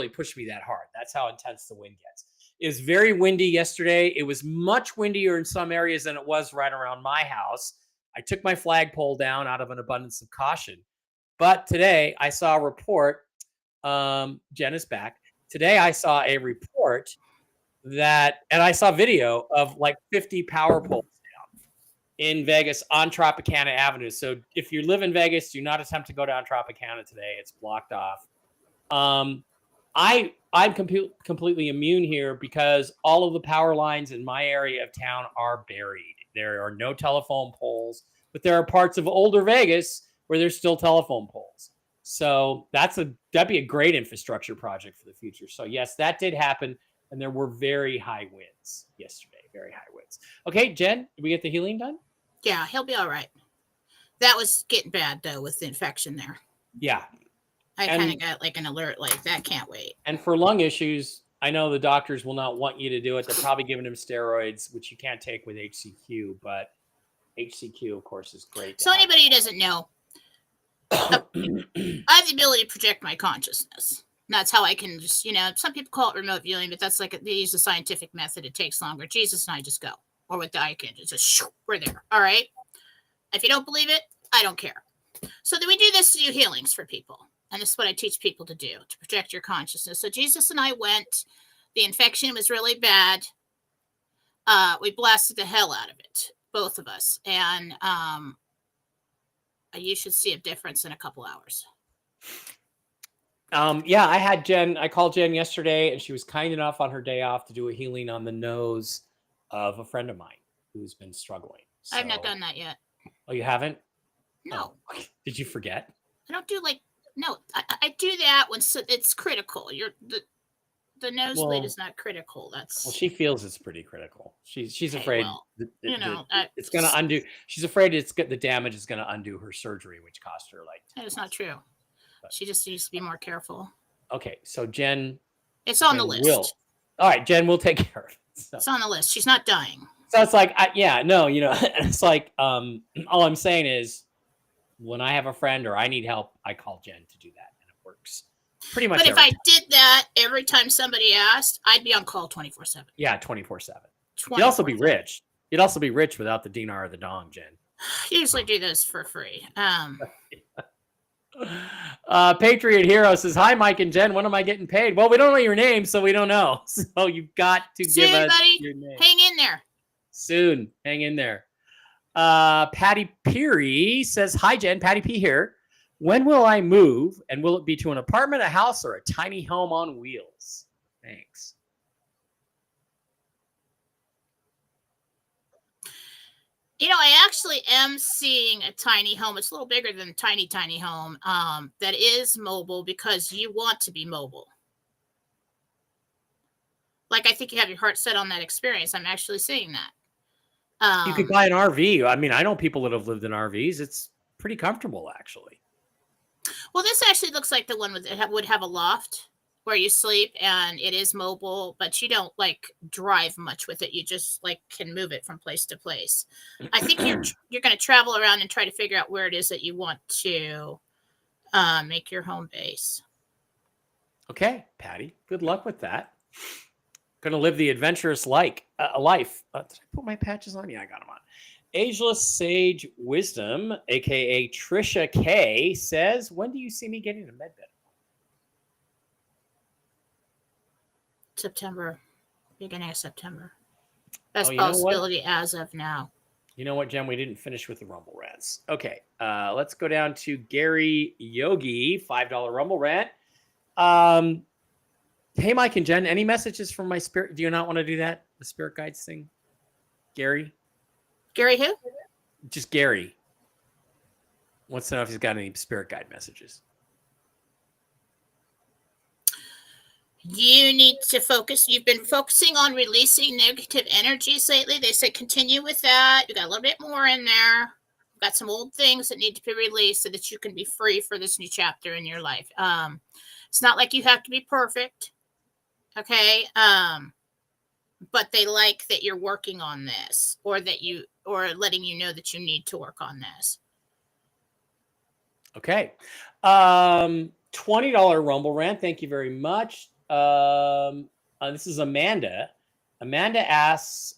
pushed me that hard. That's how intense the wind gets. It was very windy yesterday. It was much windier in some areas than it was right around my house. I took my flagpole down out of an abundance of caution. But today I saw a report. Jen is back. Today I saw a report and I saw video of like 50 power poles down in Vegas on Tropicana Avenue. So if you live in Vegas, do not attempt to go down Tropicana today. It's blocked off. I'm completely immune here because all of the power lines in my area of town are buried. There are no telephone poles, but there are parts of older Vegas where there's still telephone poles. So that'd be a great infrastructure project for the future. So yes, that did happen. And there were very high winds yesterday, very high winds. Okay, Jen, did we get the healing done? Yeah, he'll be all right. That was getting bad, though, with the infection there. Yeah. I kind of got like an alert, like that can't wait. And for lung issues, I know the doctors will not want you to do it. They're probably giving him steroids, which you can't take with HCQ, but HCQ, of course, is great. So anybody who doesn't know, I have the ability to project my consciousness. That's how I can just, some people call it remote viewing, but that's like they use a scientific method. It takes longer. Jesus and I just go. Or with the icon, it's just, we're there. All right. If you don't believe it, I don't care. So then we do this to do healings for people. And this is what I teach people to do, to project your consciousness. So Jesus and I went. The infection was really bad. We blasted the hell out of it, both of us. And you should see a difference in a couple hours. I had Jen. I called Jen yesterday, and she was kind enough on her day off to do a healing on the nose of a friend of mine who's been struggling. So, I've not done that yet. Oh, you haven't? No. Oh, did you forget? I don't do no. I do that when it's critical. The nosebleed is not critical. She feels it's pretty critical. She's afraid. It's going to undo. She's afraid the damage is going to undo her surgery, which cost her It's not true. She just needs to be more careful. Okay, so Jen. It's on the list. All right, Jen, we'll take care of it. So. It's on the list. She's not dying. So it's like, it's like, all I'm saying is when I have a friend or I need help, I call Jen to do that, and it works pretty much. But if I did that every time somebody asked, I'd be on call 24/7. Yeah, 24/7. You'd also be rich. You'd also be rich without the dinar or the dong, Jen. I usually do this for free. Patriot Hero says, "Hi, Mike and Jen. When am I getting paid?" Well, we don't know your name, so we don't know. So you've got to give us your name. Hang in there. Soon. Hang in there. Patty Peary says, "Hi, Jen. Patty P here. When will I move? And will it be to an apartment, a house, or a tiny home on wheels? Thanks." I actually am seeing a tiny home. It's a little bigger than a tiny home that is mobile because you want to be mobile. Like, I think you have your heart set on that experience. I'm actually seeing that. You could buy an RV. I mean, I know people that have lived in RVs. It's pretty comfortable, actually. Well, this actually looks like the one would have a loft where you sleep, and it is mobile, but you don't like drive much with it. You just like can move it from place to place. I think you're going to travel around and try to figure out where it is that you want to make your home base. Okay, Patty. Good luck with that. Going to live the adventurous life. Did I put my patches on? Yeah, I got them on. Ageless Sage Wisdom, aka Trisha K, says, "When do you see me getting a med bed?" September, beginning of September. Best you know possibility as of now. You know what, Jen? We didn't finish with the Rumble rants. Okay, let's go down to Gary Yogi, $5 Rumble rant. Hey, Mike and Jen, any messages from my spirit? Do you not want to do that? The spirit guides thing? Gary? Gary who? Just Gary. Wants to know if he's got any spirit guide messages. You need to focus. You've been focusing on releasing negative energies lately. They say continue with that. You got a little bit more in there. You've got some old things that need to be released so that you can be free for this new chapter in your life. It's not like you have to be perfect. Okay. But they like that you're working on this, or letting you know that you need to work on this. Okay. $20 Rumble rant. Thank you very much. This is Amanda. Amanda asks,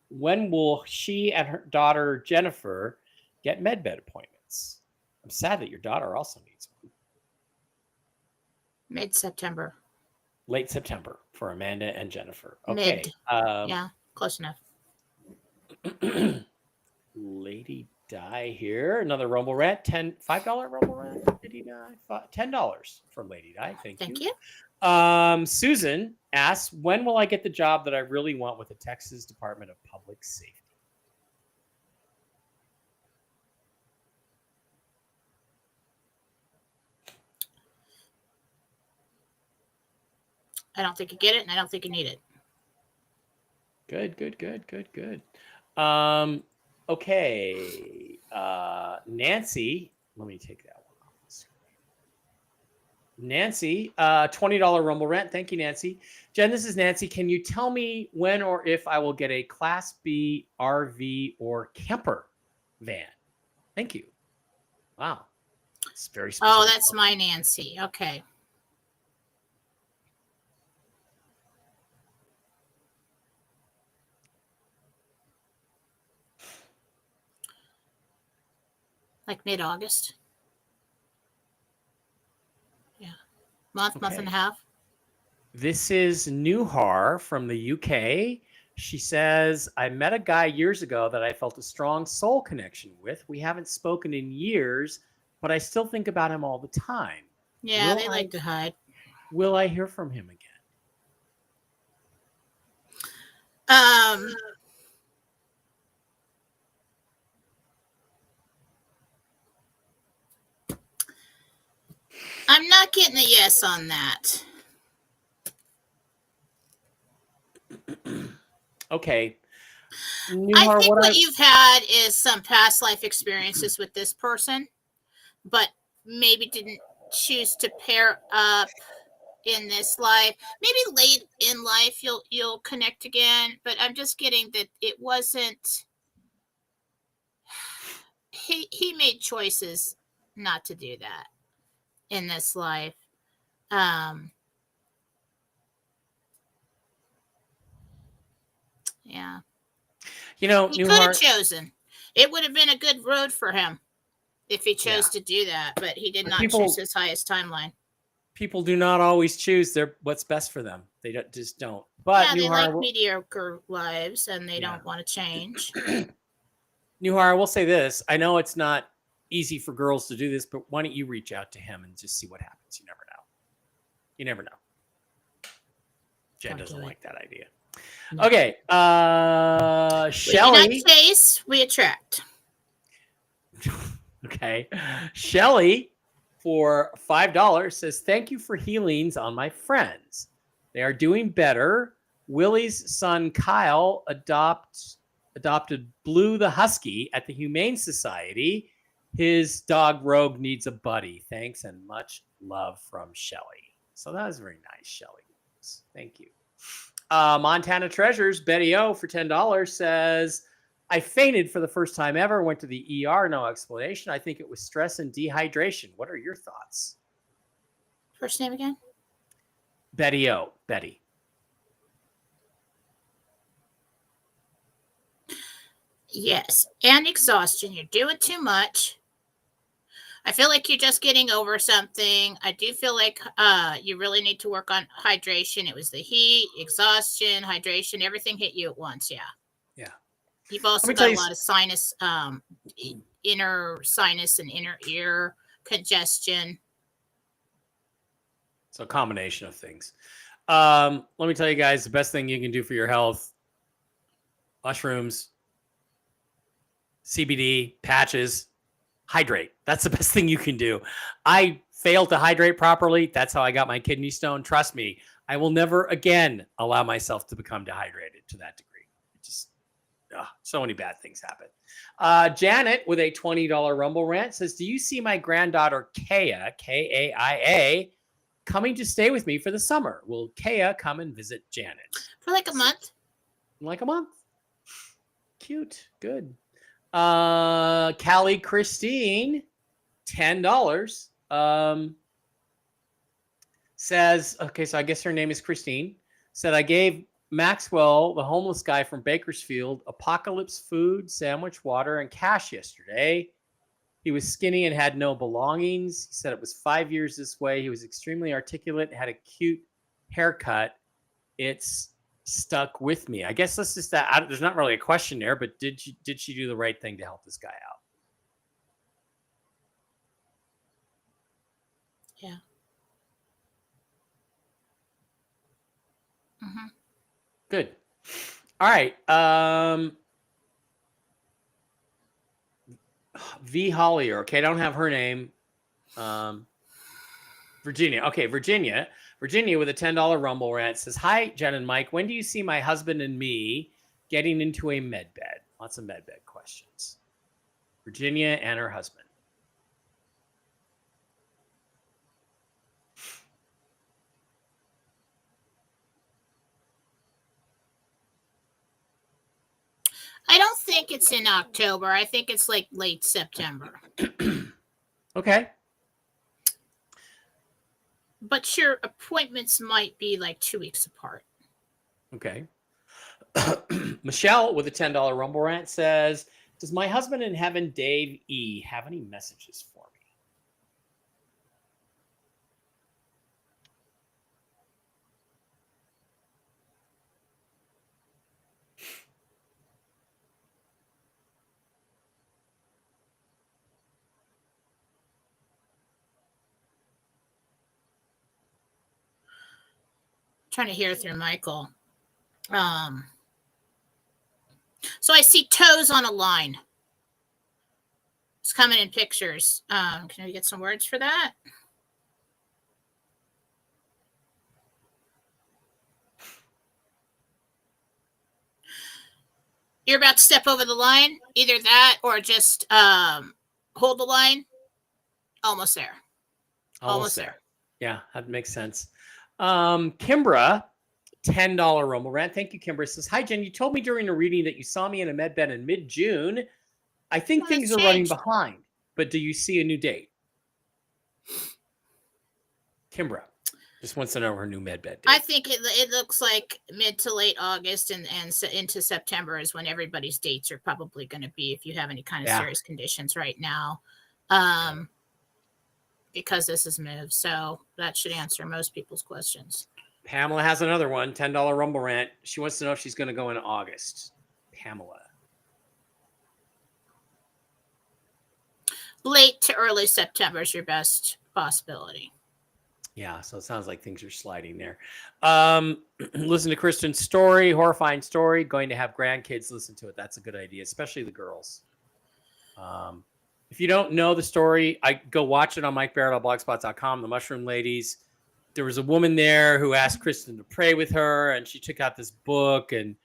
when will she and her daughter Jennifer get medbed appointments? I'm sad that your daughter also needs one. Mid-September. Late September for Amanda and Jennifer. Okay. Yeah, close enough. Lady Di here. Another Rumble rant. $5 Rumble rant. Lady Di. $10 from Lady Di. Thank you. Susan asks, when will I get the job that I really want with the Texas Department of Public Safety? I don't think you get it, and I don't think you need it. Good. Okay. Nancy, let me take that one off the screen. Nancy, $20 Rumble rant. Thank you, Nancy. Jen, this is Nancy. Can you tell me when or if I will get a Class B RV or camper van? Thank you. Wow. It's very specific. Oh, that's my Nancy. Okay. Like mid-August. Yeah. Month and a half. This is Nuhar from the UK. She says, I met a guy years ago that I felt a strong soul connection with. We haven't spoken in years, but I still think about him all the time. Yeah, they like to hide. Will I hear from him again? I'm not getting a yes on that. Okay. Nuhar, I think what you've had is some past life experiences with this person, but maybe didn't choose to pair up in this life. Maybe late in life you'll connect again, but I'm just getting that it wasn't. He made choices not to do that in this life. Yeah. You know, he could have chosen. It would have been a good road for him if he chose to do that, but he did not choose his highest timeline. People do not always choose what's best for them. They just don't. But they like mediocre lives and they don't want to change. Nuhar, I will say this. I know it's not easy for girls to do this, but why don't you reach out to him and just see what happens? You never know. Jen doesn't like that idea. Okay. We do not Shelly. chase, we attract. Okay. Shelly for $5 says, thank you for healings on my friends. They are doing better. Willie's son Kyle adopted Blue the Husky at the Humane Society. His dog Rogue needs a buddy. Thanks and much love from Shelly. So that was very nice, Shelly. Thank you. Montana Treasures, Betty O for $10 says, I fainted for the first time ever, went to the ER, no explanation. I think it was stress and dehydration. What are your thoughts? First name again? Betty O. Betty. Yes. And exhaustion. You're doing too much. I feel like you're just getting over something. I do feel like you really need to work on hydration. It was the heat, exhaustion, hydration, everything hit you at once. Yeah. Yeah. You've also got a lot of sinus, inner sinus and inner ear congestion. So a combination of things. Let me tell you guys, the best thing you can do for your health, mushrooms, CBD, patches, hydrate. That's the best thing you can do. I failed to hydrate properly. That's how I got my kidney stone. Trust me, I will never again allow myself to become dehydrated to that degree. It just, so many bad things happen. Janet with a $20 Rumble rant says, do you see my granddaughter Kaya, K-A-I-A, coming to stay with me for the summer? Will Kaya come and visit Janet? For like a month. Like a month. Cute. Good. Callie Christine, $10, says, okay, so I guess her name is Christine, said, I gave Maxwell, the homeless guy from Bakersfield, Apocalypse food, sandwich, water, and cash yesterday. He was skinny and had no belongings. He said it was 5 years this way. He was extremely articulate, had a cute haircut. It's stuck with me. I guess that's just that. There's not really a question there, but did she do the right thing to help this guy out? Yeah. Mm-hmm. Good. All right. V Hollier. Okay, I don't have her name. Virginia. Okay, Virginia with a $10 Rumble rant says, hi, Jen and Mike. When do you see my husband and me getting into a med bed? Lots of med bed questions. Virginia and her husband. I don't think it's in October. I think it's like late September. Okay. But your appointments might be like 2 weeks apart. Okay. Michelle with a $10 Rumble rant says, does my husband in heaven, Dave E., have any messages for me? Trying to hear through Michael. So I see toes on a line. It's coming in pictures. Can we get some words for that? You're about to step over the line. Either that or just hold the line. Almost there. Almost there. Yeah, that makes sense. Kimbra, $10 Rumble rant. Thank you, Kimbra. Says, hi, Jen. You told me during the reading that you saw me in a med bed in mid-June. I think things are running behind, but do you see a new date? Kimbra just wants to know her new med bed date. I think it looks like mid to late August and into September is when everybody's dates are probably going to be if you have any kind of serious conditions right now. Because this is moved. So that should answer most people's questions. Pamela has another one, $10 Rumble rant. She wants to know if she's going to go in August. Pamela. Late to early September is your best possibility. Yeah, so it sounds like things are sliding there. Listen to Kristen's story, horrifying story. Going to have grandkids listen to it. That's a good idea, especially the girls. If you don't know the story, I go watch it on MikeBarrett.blogspot.com. The Mushroom Ladies. There was a woman there who asked Kristen to pray with her, and she took out this book, and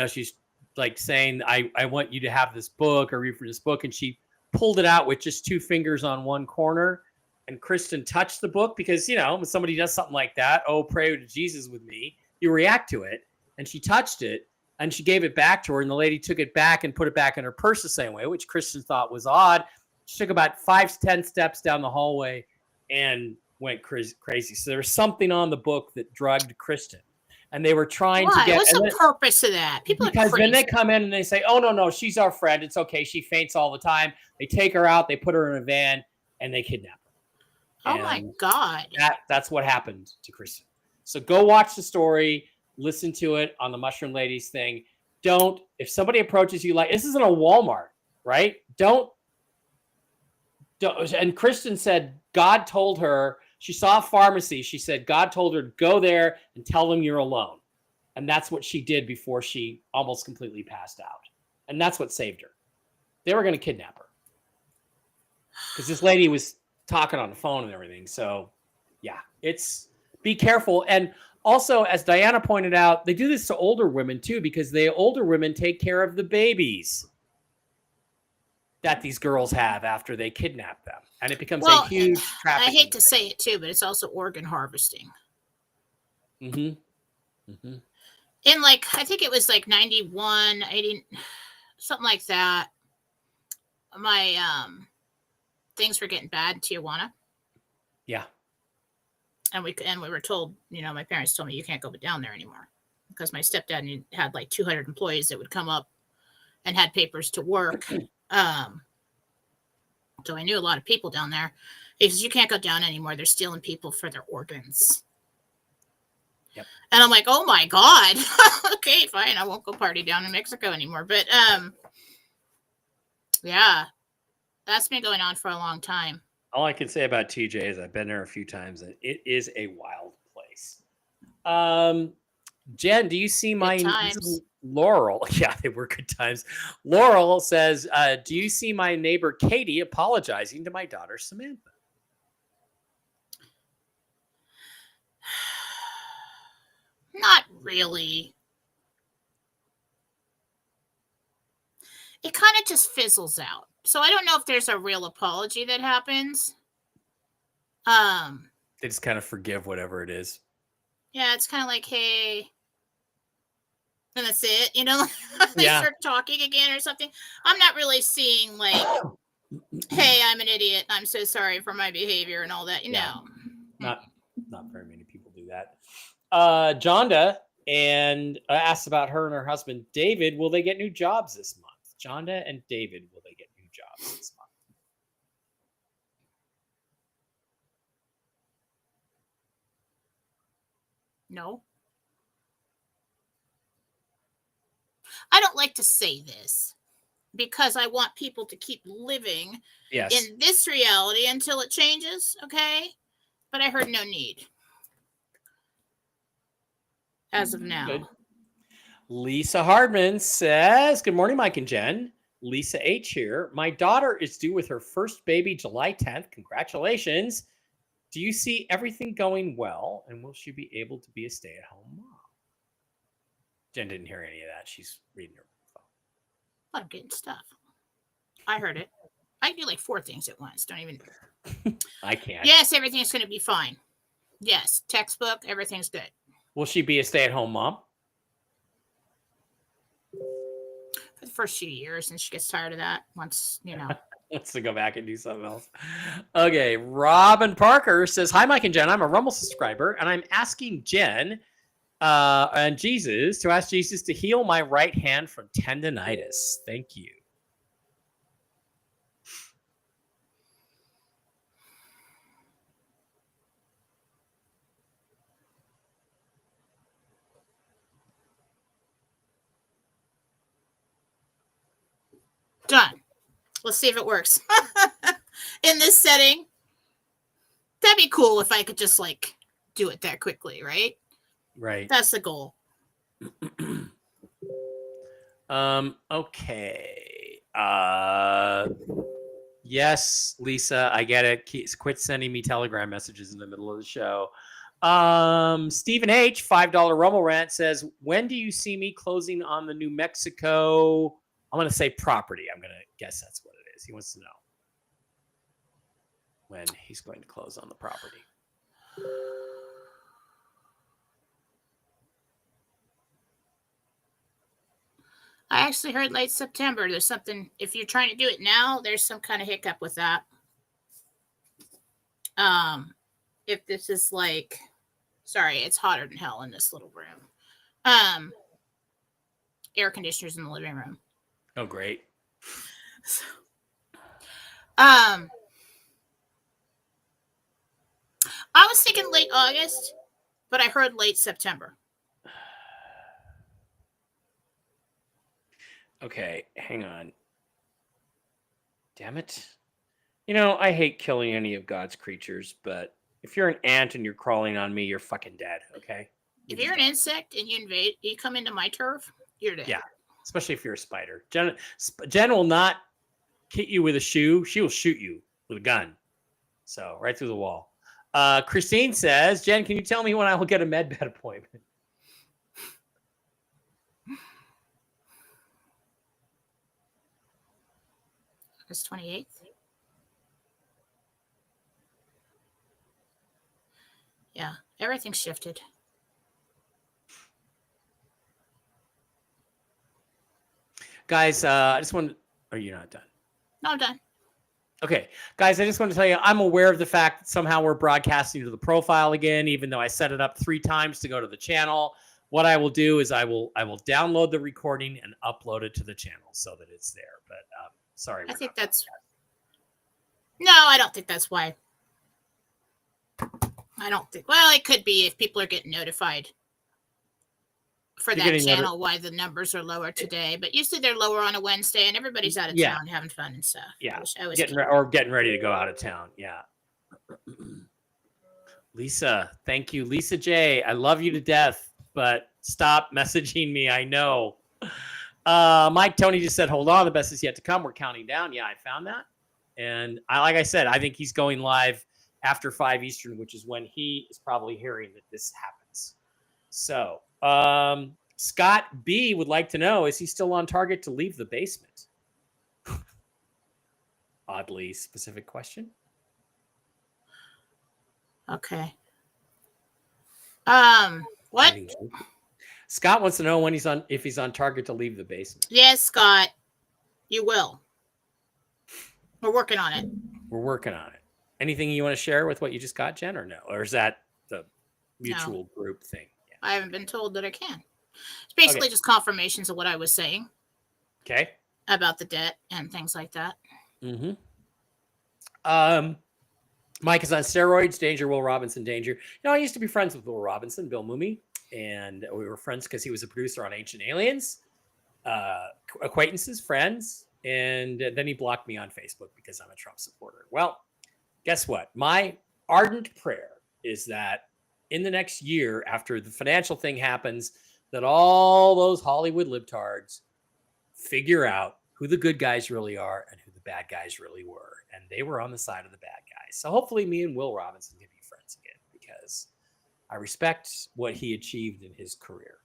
she's like saying, I want you to have this book or read from this book, and she pulled it out with just two fingers on one corner. And Kristen touched the book because, when somebody does something like that, oh, pray to Jesus with me, you react to it. And she touched it and she gave it back to her. And the lady took it back and put it back in her purse the same way, which Kristen thought was odd. She took about 5-10 steps down the hallway and went crazy. So there was something on the book that drugged Kristen. And they were trying to get... What's the purpose of that? People because are crazy. Then they come in and they say, oh, no, she's our friend. It's okay. She faints all the time. They take her out. They put her in a van and they kidnap her. Oh my God. That's what happened to Kristen. So go watch the story, listen to it on the Mushroom Ladies thing. If somebody approaches you like, this isn't a Walmart, right? Don't. And Kristen said, God told her, she saw a pharmacy. She said, God told her to go there and tell them you're alone. And that's what she did before she almost completely passed out. And that's what saved her. They were going to kidnap her. Because this lady was talking on the phone and everything. So yeah, be careful. And also, as Diana pointed out, they do this to older women too, because the older women take care of the babies that these girls have after they kidnap them. And it becomes a huge trafficking. I hate to say it too, but it's also organ harvesting. Mm-hmm. Mm-hmm. In I think it was 91, 80, something like that. My, things were getting bad in Tijuana. Yeah. And we were told, my parents told me you can't go down there anymore because my stepdad had 200 employees that would come up and had papers to work. So I knew a lot of people down there. He says, you can't go down anymore. They're stealing people for their organs. Yep. And I'm like, oh my God. Okay, fine. I won't go party down in Mexico anymore. But yeah. That's been going on for a long time. All I can say about TJ is I've been there a few times, and it is a wild place. Jen, do you see my Laurel? Yeah, they were good times. Laurel says, do you see my neighbor Katie apologizing to my daughter Samantha? Not really. It kind of just fizzles out. So I don't know if there's a real apology that happens. They just kind of forgive whatever it is. Yeah, it's kind of like, hey, and that's it. They start talking again or something. I'm not really seeing hey, I'm an idiot. I'm so sorry for my behavior and all that. Not very many people do that. Jonda and asked about her and her husband David. Will they get new jobs this month? Jonda and David, will they get new jobs this month? No. I don't like to say this because I want people to keep living in this reality until it changes, okay? But I heard no need as of now. Good. Lisa Hardman says, good morning, Mike and Jen. Lisa H here. My daughter is due with her first baby July 10th. Congratulations. Do you see everything going well? And will she be able to be a stay-at-home mom? Jen didn't hear any of that. She's reading her phone. I'm getting stuff. I heard it. I do 4 things at once. Don't even. I can't. Yes, everything's going to be fine. Yes, textbook, everything's good. Will she be a stay-at-home mom? For the first few years, and she gets tired of that once, Wants to go back and do something else. Okay, Robin Parker says, hi, Mike and Jen. I'm a Rumble subscriber, and I'm asking Jen and Jesus to ask Jesus to heal my right hand from tendonitis. Thank you. Done. Let's see if it works. In this setting, that'd be cool if I could just do it that quickly, right? Right. That's the goal. Okay. Yes, Lisa, I get it. Quit sending me Telegram messages in the middle of the show. Stephen H, $5 Rumble Rant says, when do you see me closing on the New Mexico? I'm going to say property. I'm going to guess that's what it is. He wants to know when he's going to close on the property. I actually heard late September. There's something, if you're trying to do it now, there's some kind of hiccup with that. If this is like, sorry, it's hotter than hell in this little room. Air conditioners in the living room. Oh, great. I was thinking late August, but I heard late September. Okay, hang on. Damn it. You know, I hate killing any of God's creatures, but if you're an ant and you're crawling on me, you're fucking dead, okay? If you're an insect and you come into my turf, you're dead. Yeah, especially if you're a spider. Jen will not hit you with a shoe. She will shoot you with a gun. So, right through the wall. Christine says, Jen, can you tell me when I will get a med bed appointment? August 28th. Yeah, everything's shifted. Guys, I just want to... Are you not done? No, I'm done. Okay, guys, I just want to tell you, I'm aware of the fact that somehow we're broadcasting to the profile again, even though I set it up 3 times to go to the channel. What I will do is I will download the recording and upload it to the channel so that it's there. But sorry. I think that's... No, I don't think that's why. I don't think... Well, it could be if people are getting notified for that channel why the numbers are lower today. But usually they're lower on a Wednesday and everybody's out of town having fun and stuff. Yeah, I was getting ready to go out of town. Yeah. Lisa, thank you. Lisa J, I love you to death, but stop messaging me. I know. Mike Tony just said, hold on, the best is yet to come. We're counting down. Yeah, I found that. And like I said, I think he's going live after 5 Eastern, which is when he is probably hearing that this happens. So Scott B would like to know, is he still on target to leave the basement? Oddly specific question. Okay. What? Scott wants to know when if he's on target to leave the basement. Yes, Scott, you will. We're working on it. We're working on it. Anything you want to share with what you just got, Jen, or no? Or is that the mutual group thing? Yeah. I haven't been told that I can. It's basically just confirmations of what I was saying. Okay. About the debt and things like that. Mm-hmm. Mike is on steroids. Danger, Will Robinson, danger. You know, I used to be friends with Will Robinson, Bill Mooney, and we were friends because he was a producer on Ancient Aliens. Acquaintances, friends, and then he blocked me on Facebook because I'm a Trump supporter. Well, guess what? My ardent prayer is that in the next year, after the financial thing happens, that all those Hollywood libtards figure out who the good guys really are and who the bad guys really were. And they were on the side of the bad guys. So hopefully me and Will Robinson can be friends again because I respect what he achieved in his career.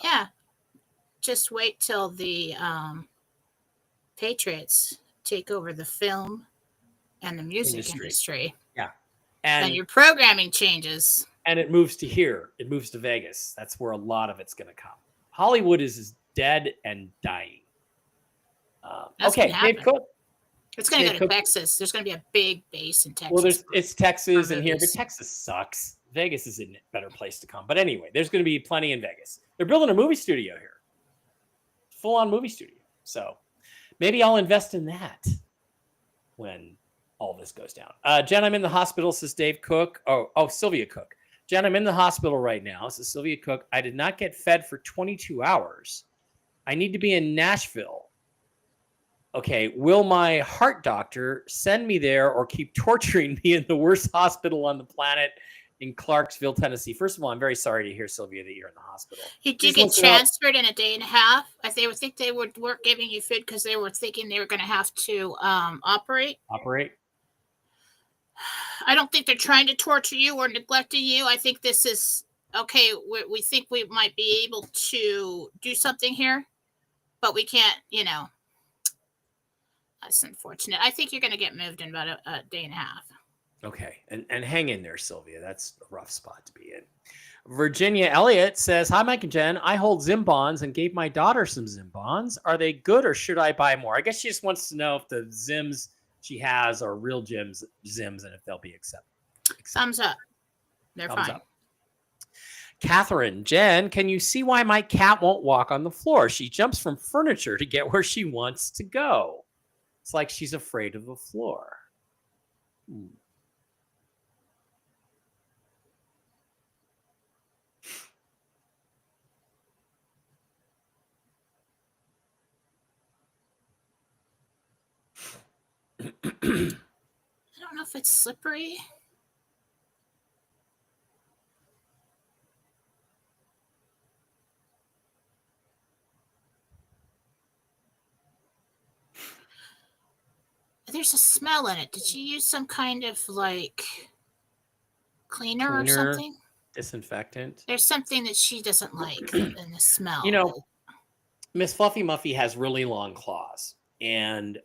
Yeah. Just wait till the Patriots take over the film and the music industry. Yeah. And your programming changes. And it moves to here. It moves to Vegas. That's where a lot of it's going to come. Hollywood is dead and dying. Okay, Dave Cook. It's going to go to Texas. There's going to be a big base in Texas. Well, it's Texas and here, but Texas sucks. Vegas is a better place to come. But anyway, there's going to be plenty in Vegas. They're building a movie studio here. Full-on movie studio. So maybe I'll invest in that when all this goes down. Jen, I'm in the hospital, says Dave Cook. Oh, Sylvia Cook. Jen, I'm in the hospital right now, says Sylvia Cook. I did not get fed for 22 hours. I need to be in Nashville. Okay, will my heart doctor send me there or keep torturing me in the worst hospital on the planet in Clarksville, Tennessee. First of all, I'm very sorry to hear, Sylvia, that you're in the hospital. You did get transferred in a day and a half. They would think they weren't giving you food because they were thinking they were going to have to operate. I don't think they're trying to torture you or neglecting you. I think this is okay. We think we might be able to do something here, but we can't, that's unfortunate. I think you're going to get moved in about a day and a half. Okay. And hang in there, Sylvia. That's a rough spot to be in. Virginia Elliott says, hi, Mike and Jen. I hold Zim bonds and gave my daughter some Zim bonds. Are they good or should I buy more? I guess she just wants to know if the Zims she has are real Zims and if they'll be accepted. Thumbs up. They're Thumbs fine. Up. Catherine, Jen, can you see why my cat won't walk on the floor? She jumps from furniture to get where she wants to go. It's like she's afraid of the floor. I don't know if it's slippery. There's a smell in it. Did you use some kind of cleaner or something? Disinfectant. There's something that she doesn't like in the smell. Miss Fluffy Muffy has really long claws. And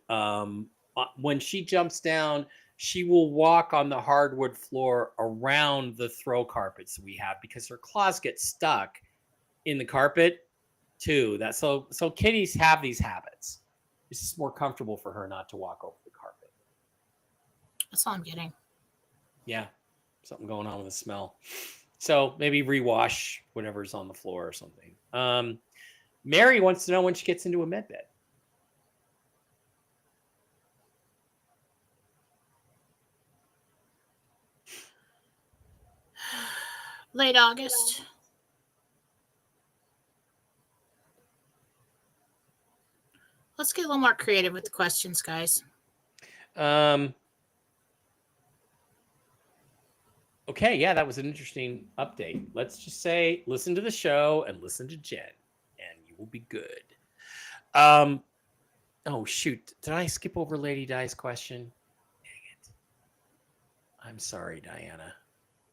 when she jumps down, she will walk on the hardwood floor around the throw carpets we have because her claws get stuck in the carpet too. So kitties have these habits. It's just more comfortable for her not to walk over the carpet. That's all I'm getting. Yeah, something going on with the smell. So maybe rewash whatever's on the floor or something. Mary wants to know when she gets into a med bed. Late August. Let's get a little more creative with the questions, guys. Okay, yeah, that was an interesting update. Let's just say, listen to the show and listen to Jen, and you will be good. Oh, shoot. Did I skip over Lady Di's question? Dang it. I'm sorry, Diana.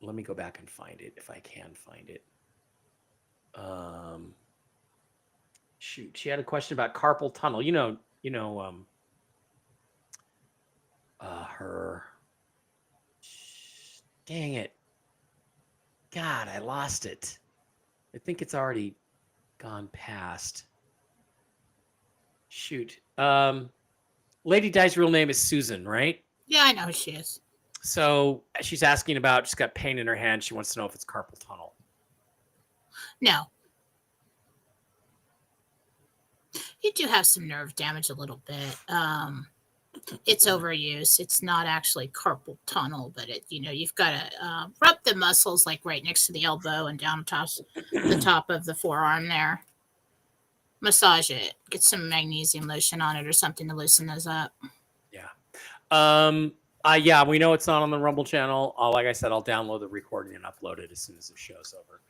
Let me go back and find it if I can find it. Shoot, she had a question about carpal tunnel. Her. Dang it. God, I lost it. I think it's already gone past. Shoot. Lady Di's real name is Susan, right? Yeah, I know who she is. So she's asking about, she's got pain in her hand. She wants to know if it's carpal tunnel. No. You do have some nerve damage a little bit. It's overuse. It's not actually carpal tunnel, but you've got to rub the muscles like right next to the elbow and down the top of the forearm there. Massage it. Get some magnesium lotion on it or something to loosen those up. Yeah. Yeah, we know it's not on the Rumble channel. Like I said, I'll download the recording and upload it as soon as the show's over.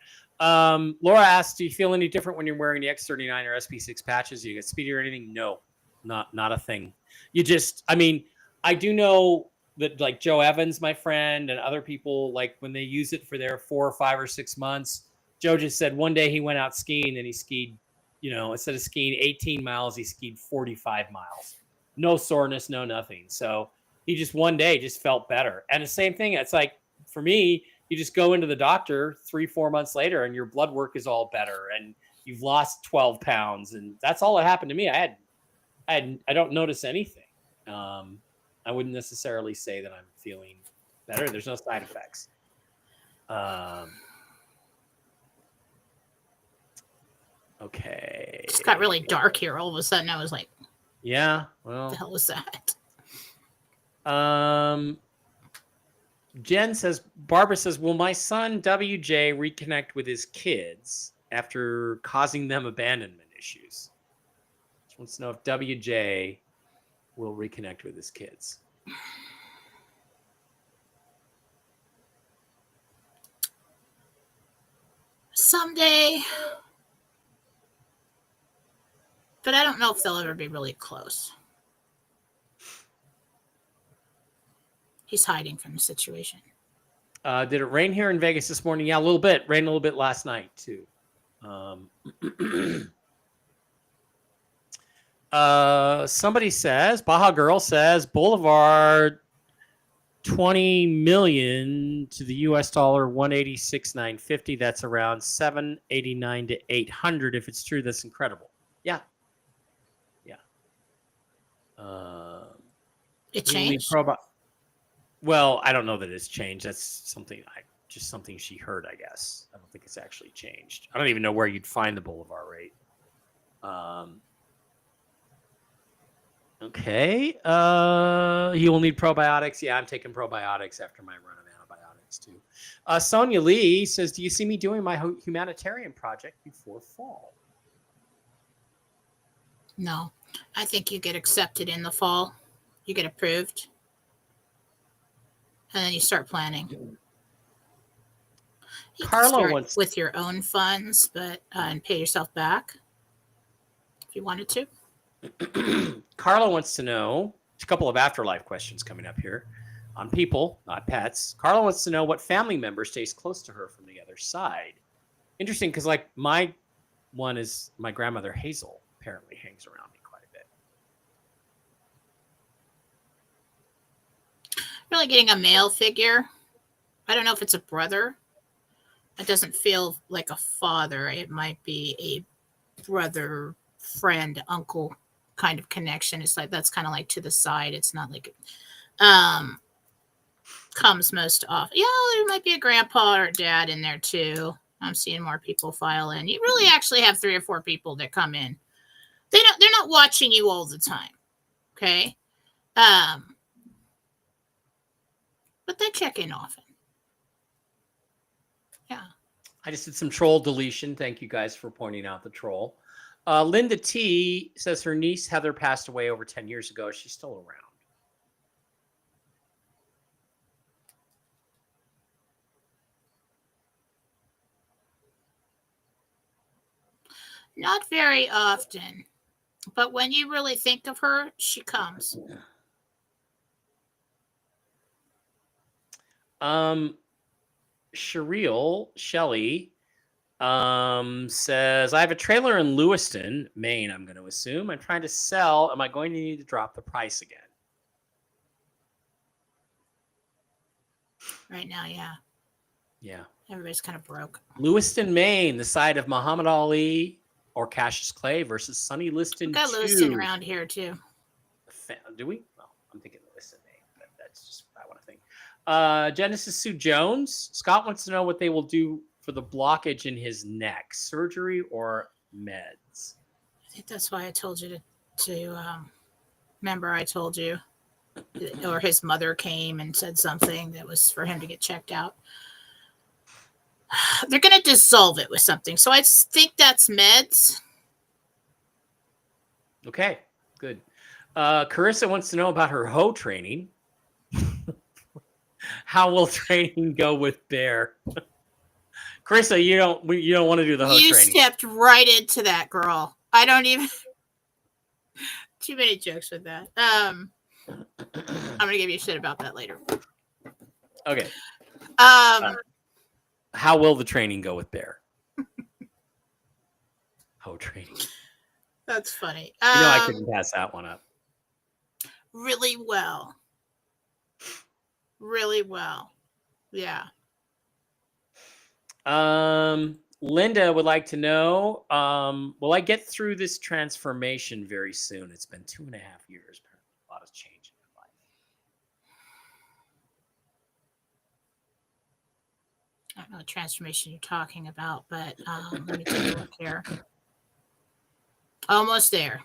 Laura asks, do you feel any different when you're wearing the X39 or SP6 patches? Do you get speedy or anything? No, not a thing. I do know that like Joe Evans, my friend, and other people, like when they use it for their 4 or 5 or 6 months, Joe just said one day he went out skiing and he skied, instead of skiing 18 miles, he skied 45 miles. No soreness, no nothing. So he just one day just felt better. And the same thing, it's like for me, you just go into the doctor 3-4 months later and your blood work is all better and you've lost 12 pounds. And that's all that happened to me. I don't notice anything. I wouldn't necessarily say that I'm feeling better. There's no side effects. Okay. It got really dark here. All of a sudden I was like, yeah, well, what the hell was that? Barbara says, will my son WJ reconnect with his kids after causing them abandonment issues? She wants to know if WJ will reconnect with his kids. someday. But I don't know if they'll ever be really close. He's hiding from the situation. Did it rain here in Vegas this morning? Yeah, a little bit. Rained a little bit last night, too. Somebody says, Baja Girl says, Boulevard 20 million to the US dollar 186,950. That's around 789 to 800. If it's true, that's incredible. Yeah. It changed. Well, I don't know that it's changed. That's something something she heard, I guess. I don't think it's actually changed. I don't even know where you'd find the Boulevard rate. Okay. He will need probiotics. Yeah, I'm taking probiotics after my run of antibiotics too. Sonia Lee says, do you see me doing my humanitarian project before fall? No, I think you get accepted in the fall. You get approved. And then you start planning. You Carla can wants start with your own funds, but and pay yourself back if you wanted to. Carla wants to know, a couple of afterlife questions coming up here on people, not pets. Carla wants to know what family member stays close to her from the other side. Interesting, because like my one is my grandmother Hazel apparently hangs around me quite a bit. Really getting a male figure. I don't know if it's a brother. It doesn't feel like a father. It might be a brother, friend, uncle kind of connection. It's like that's kind of like to the side. It's not like comes most often. Yeah, there might be a grandpa or a dad in there too. I'm seeing more people file in. You really actually have 3 or 4 people that come in. They're not watching you all the time. Okay. But they check in often. Yeah. I just did some troll deletion. Thank you guys for pointing out the troll. Linda T says her niece Heather passed away over 10 years ago. She's still around. Not very often. But when you really think of her, she comes. Shelley says, I have a trailer in Lewiston, Maine, I'm going to assume. I'm trying to sell. Am I going to need to drop the price again? Right now, yeah. Yeah. Everybody's kind of broke. Lewiston, Maine, the site of Muhammad Ali or Cassius Clay versus Sonny Liston. We've got Lewiston around here, too. Do we? Well, I'm thinking Lewiston, Maine, but that's just what I want to think. Genesis Sue Jones. Scott wants to know what they will do for the blockage in his neck, surgery or meds. I think that's why I told you to remember I told you, or his mother came and said something that was for him to get checked out. They're going to dissolve it with something. So I think that's meds. Okay, good. Carissa wants to know about her hoe training. How will training go with Bear? Carissa, you don't want to do the hoe training. You stepped right into that, girl. I don't even. Too many jokes with that. I'm gonna give you shit about that later. Okay. How will the training go with Bear? Hoe training. That's funny. I couldn't pass that one up. Really well. Really well. Yeah. Linda would like to know, will I get through this transformation very soon? It's been 2.5 years. A lot has changed in my life. I don't know what transformation you're talking about, but let me take a look here. Almost there.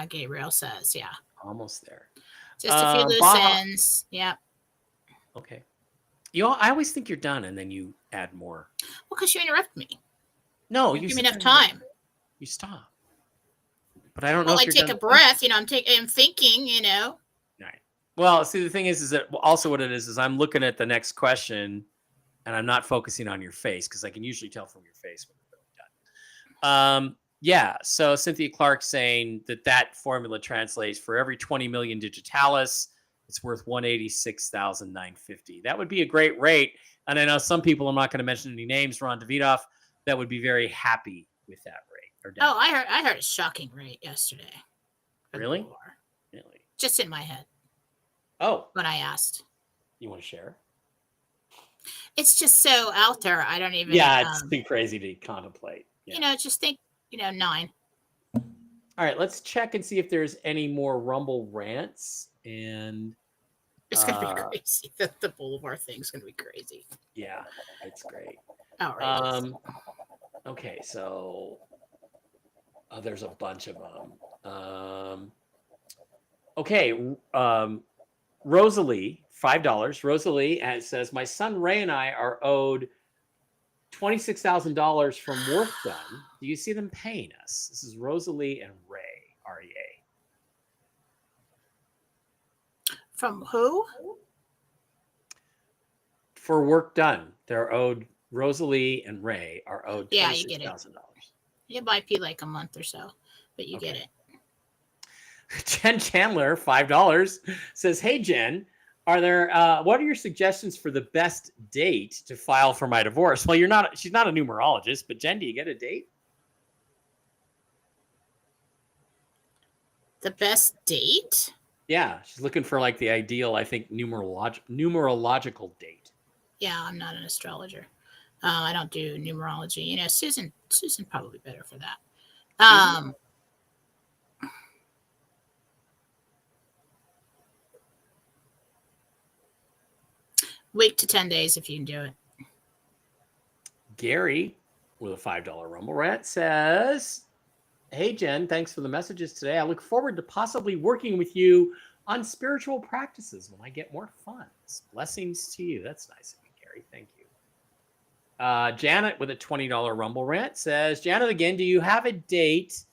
Gabriel says, yeah. Almost there. Just a few loose ends. Yeah. Okay. I always think you're done, and then you add more. Well, because you interrupt me. No, you give me enough time. You stop. But I don't know. Well, I take a breath. I'm thinking. Right. Well, see, the thing is that also what it is I'm looking at the next question, And I'm not focusing on your face because I can usually tell from your face when it's done. Yeah. So Cynthia Clark saying that formula translates for every 20 million digitalis, it's worth 186,950. That would be a great rate. And I know some people, I'm not going to mention any names, Ron Davidoff, that would be very happy with that rate. Oh, I heard a shocking rate yesterday. Really? Really? Just in my head. Oh. When I asked. You want to share? It's just so out there. I don't even. Yeah, it's too crazy to contemplate. Yeah. Just think, 9. All right, let's check and see if there's any more Rumble rants. And it's going to be crazy. The Boulevard thing's going to be crazy. Yeah, it's great. Outrageous. Okay, so there's a bunch of them. Okay, Rosalie, $5. Rosalie says, my son Ray and I are owed $26,000 from work done. Do you see them paying us? This is Rosalie and Ray, REA. From who? For work done. They're owed, Rosalie and Ray are owed $26,000. Yeah, you get it. It might be like a month or so, but you get it. Jen Chandler, $5, says, hey, Jen, what are your suggestions for the best date to file for my divorce? Well, she's not a numerologist, but Jen, do you get a date? The best date? Yeah, she's looking for like the ideal, I think, numerological date. Yeah, I'm not an astrologer. I don't do numerology. Susan probably better for that. Week to 10 days if you can do it. Gary with a $5 Rumble Rat says, hey, Jen, thanks for the messages today. I look forward to possibly working with you on spiritual practices when I get more funds. Blessings to you. That's nice of you, Gary. Thank you. Janet with a $20 Rumble Rant says, Janet, again, do you have a date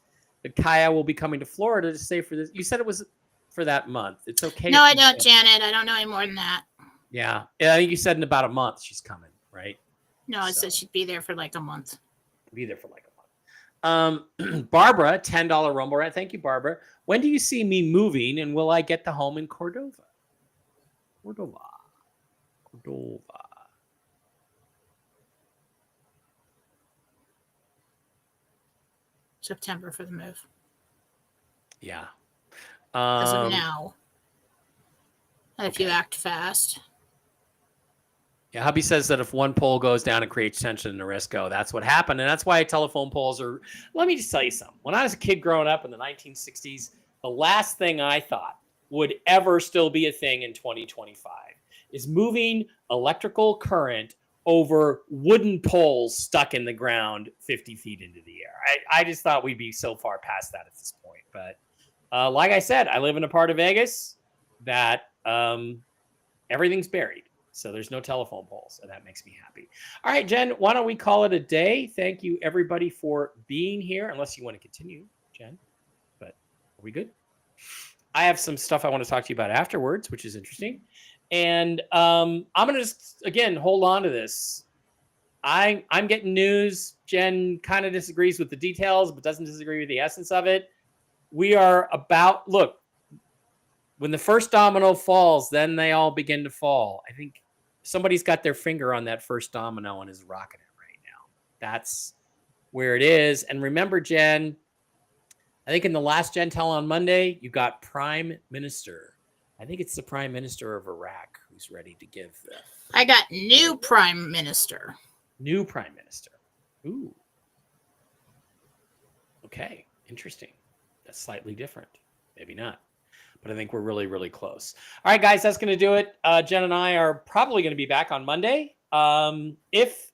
that Kaya will be coming to Florida to stay for this? You said it was for that month. It's okay. No, I don't, Janet. I don't know any more than that. Yeah. I think you said in about a month she's coming, right? No, it says she'd be there for like a month. Be there for like a month. Barbara, $10 Rumble Rat. Thank you, Barbara. When do you see me moving, and will I get the home in Cordova? Cordova. September for the move. Yeah. As of now. And if you act fast. Yeah, hubby says that if one pole goes down, it creates tension in the rest go. That's what happened. And that's why telephone poles are... Let me just tell you something. When I was a kid growing up in the 1960s, the last thing I thought would ever still be a thing in 2025 is moving electrical current over wooden poles stuck in the ground 50 feet into the air. I just thought we'd be so far past that at this point. But like I said, I live in a part of Vegas that everything's buried. So there's no telephone poles, and that makes me happy. All right, Jen, why don't we call it a day? Thank you, everybody, for being here, unless you want to continue, Jen. But are we good? I have some stuff I want to talk to you about afterwards, which is interesting. And I'm going to just, again, hold on to this. I'm getting news. Jen kind of disagrees with the details, but doesn't disagree with the essence of it. We are about, look, when the first domino falls, then they all begin to fall. I think somebody's got their finger on that first domino and is rocking it right now. That's where it is. And remember, Jen, I think in the last Jen Tell on Monday, you got Prime Minister. I think it's the Prime Minister of Iraq who's ready to give the... I got new Prime Minister. New Prime Minister. Ooh. Okay. Interesting. That's slightly different. Maybe not. But I think we're really, really close. All right, guys, that's going to do it. Jen and I are probably going to be back on Monday. If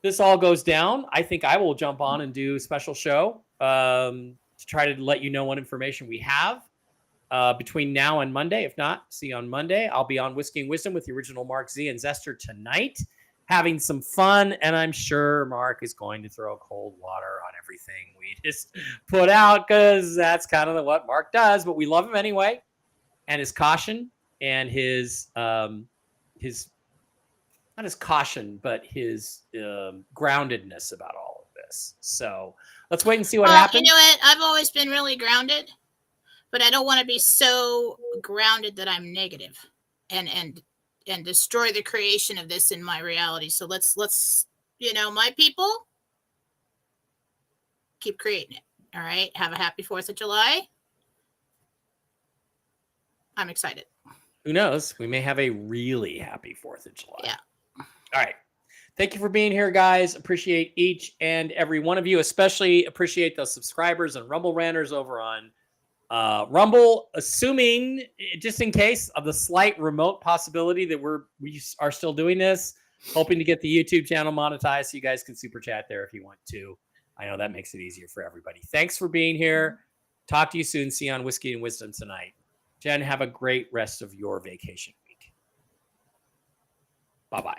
this all goes down, I think I will jump on and do a special show to try to let you know what information we have between now and Monday. If not, see you on Monday. I'll be on Whiskey and Wisdom with the original Mark Z and Zester tonight, having some fun. And I'm sure Mark is going to throw cold water on everything we just put out because that's kind of what Mark does. But we love him anyway. And his caution and his I not his caution, but his groundedness about all of this. So let's wait and see what happens. You know what? I've always been really grounded, but I don't want to be so grounded that I'm negative and destroy the creation of this in my reality. So let's my people, keep creating it. All right. Have a happy 4th of July. I'm excited. Who knows? We may have a really happy 4th of July. Yeah. All right. Thank you for being here, guys. Appreciate each and every one of you. Especially appreciate those subscribers and Rumble Ranters over on Rumble, assuming, just in case of the slight remote possibility that we are still doing this, hoping to get the YouTube channel monetized so you guys can super chat there if you want to. I know that makes it easier for everybody. Thanks for being here. Talk to you soon. See you on Whiskey and Wisdom tonight. Jen, have a great rest of your vacation week. Bye-bye.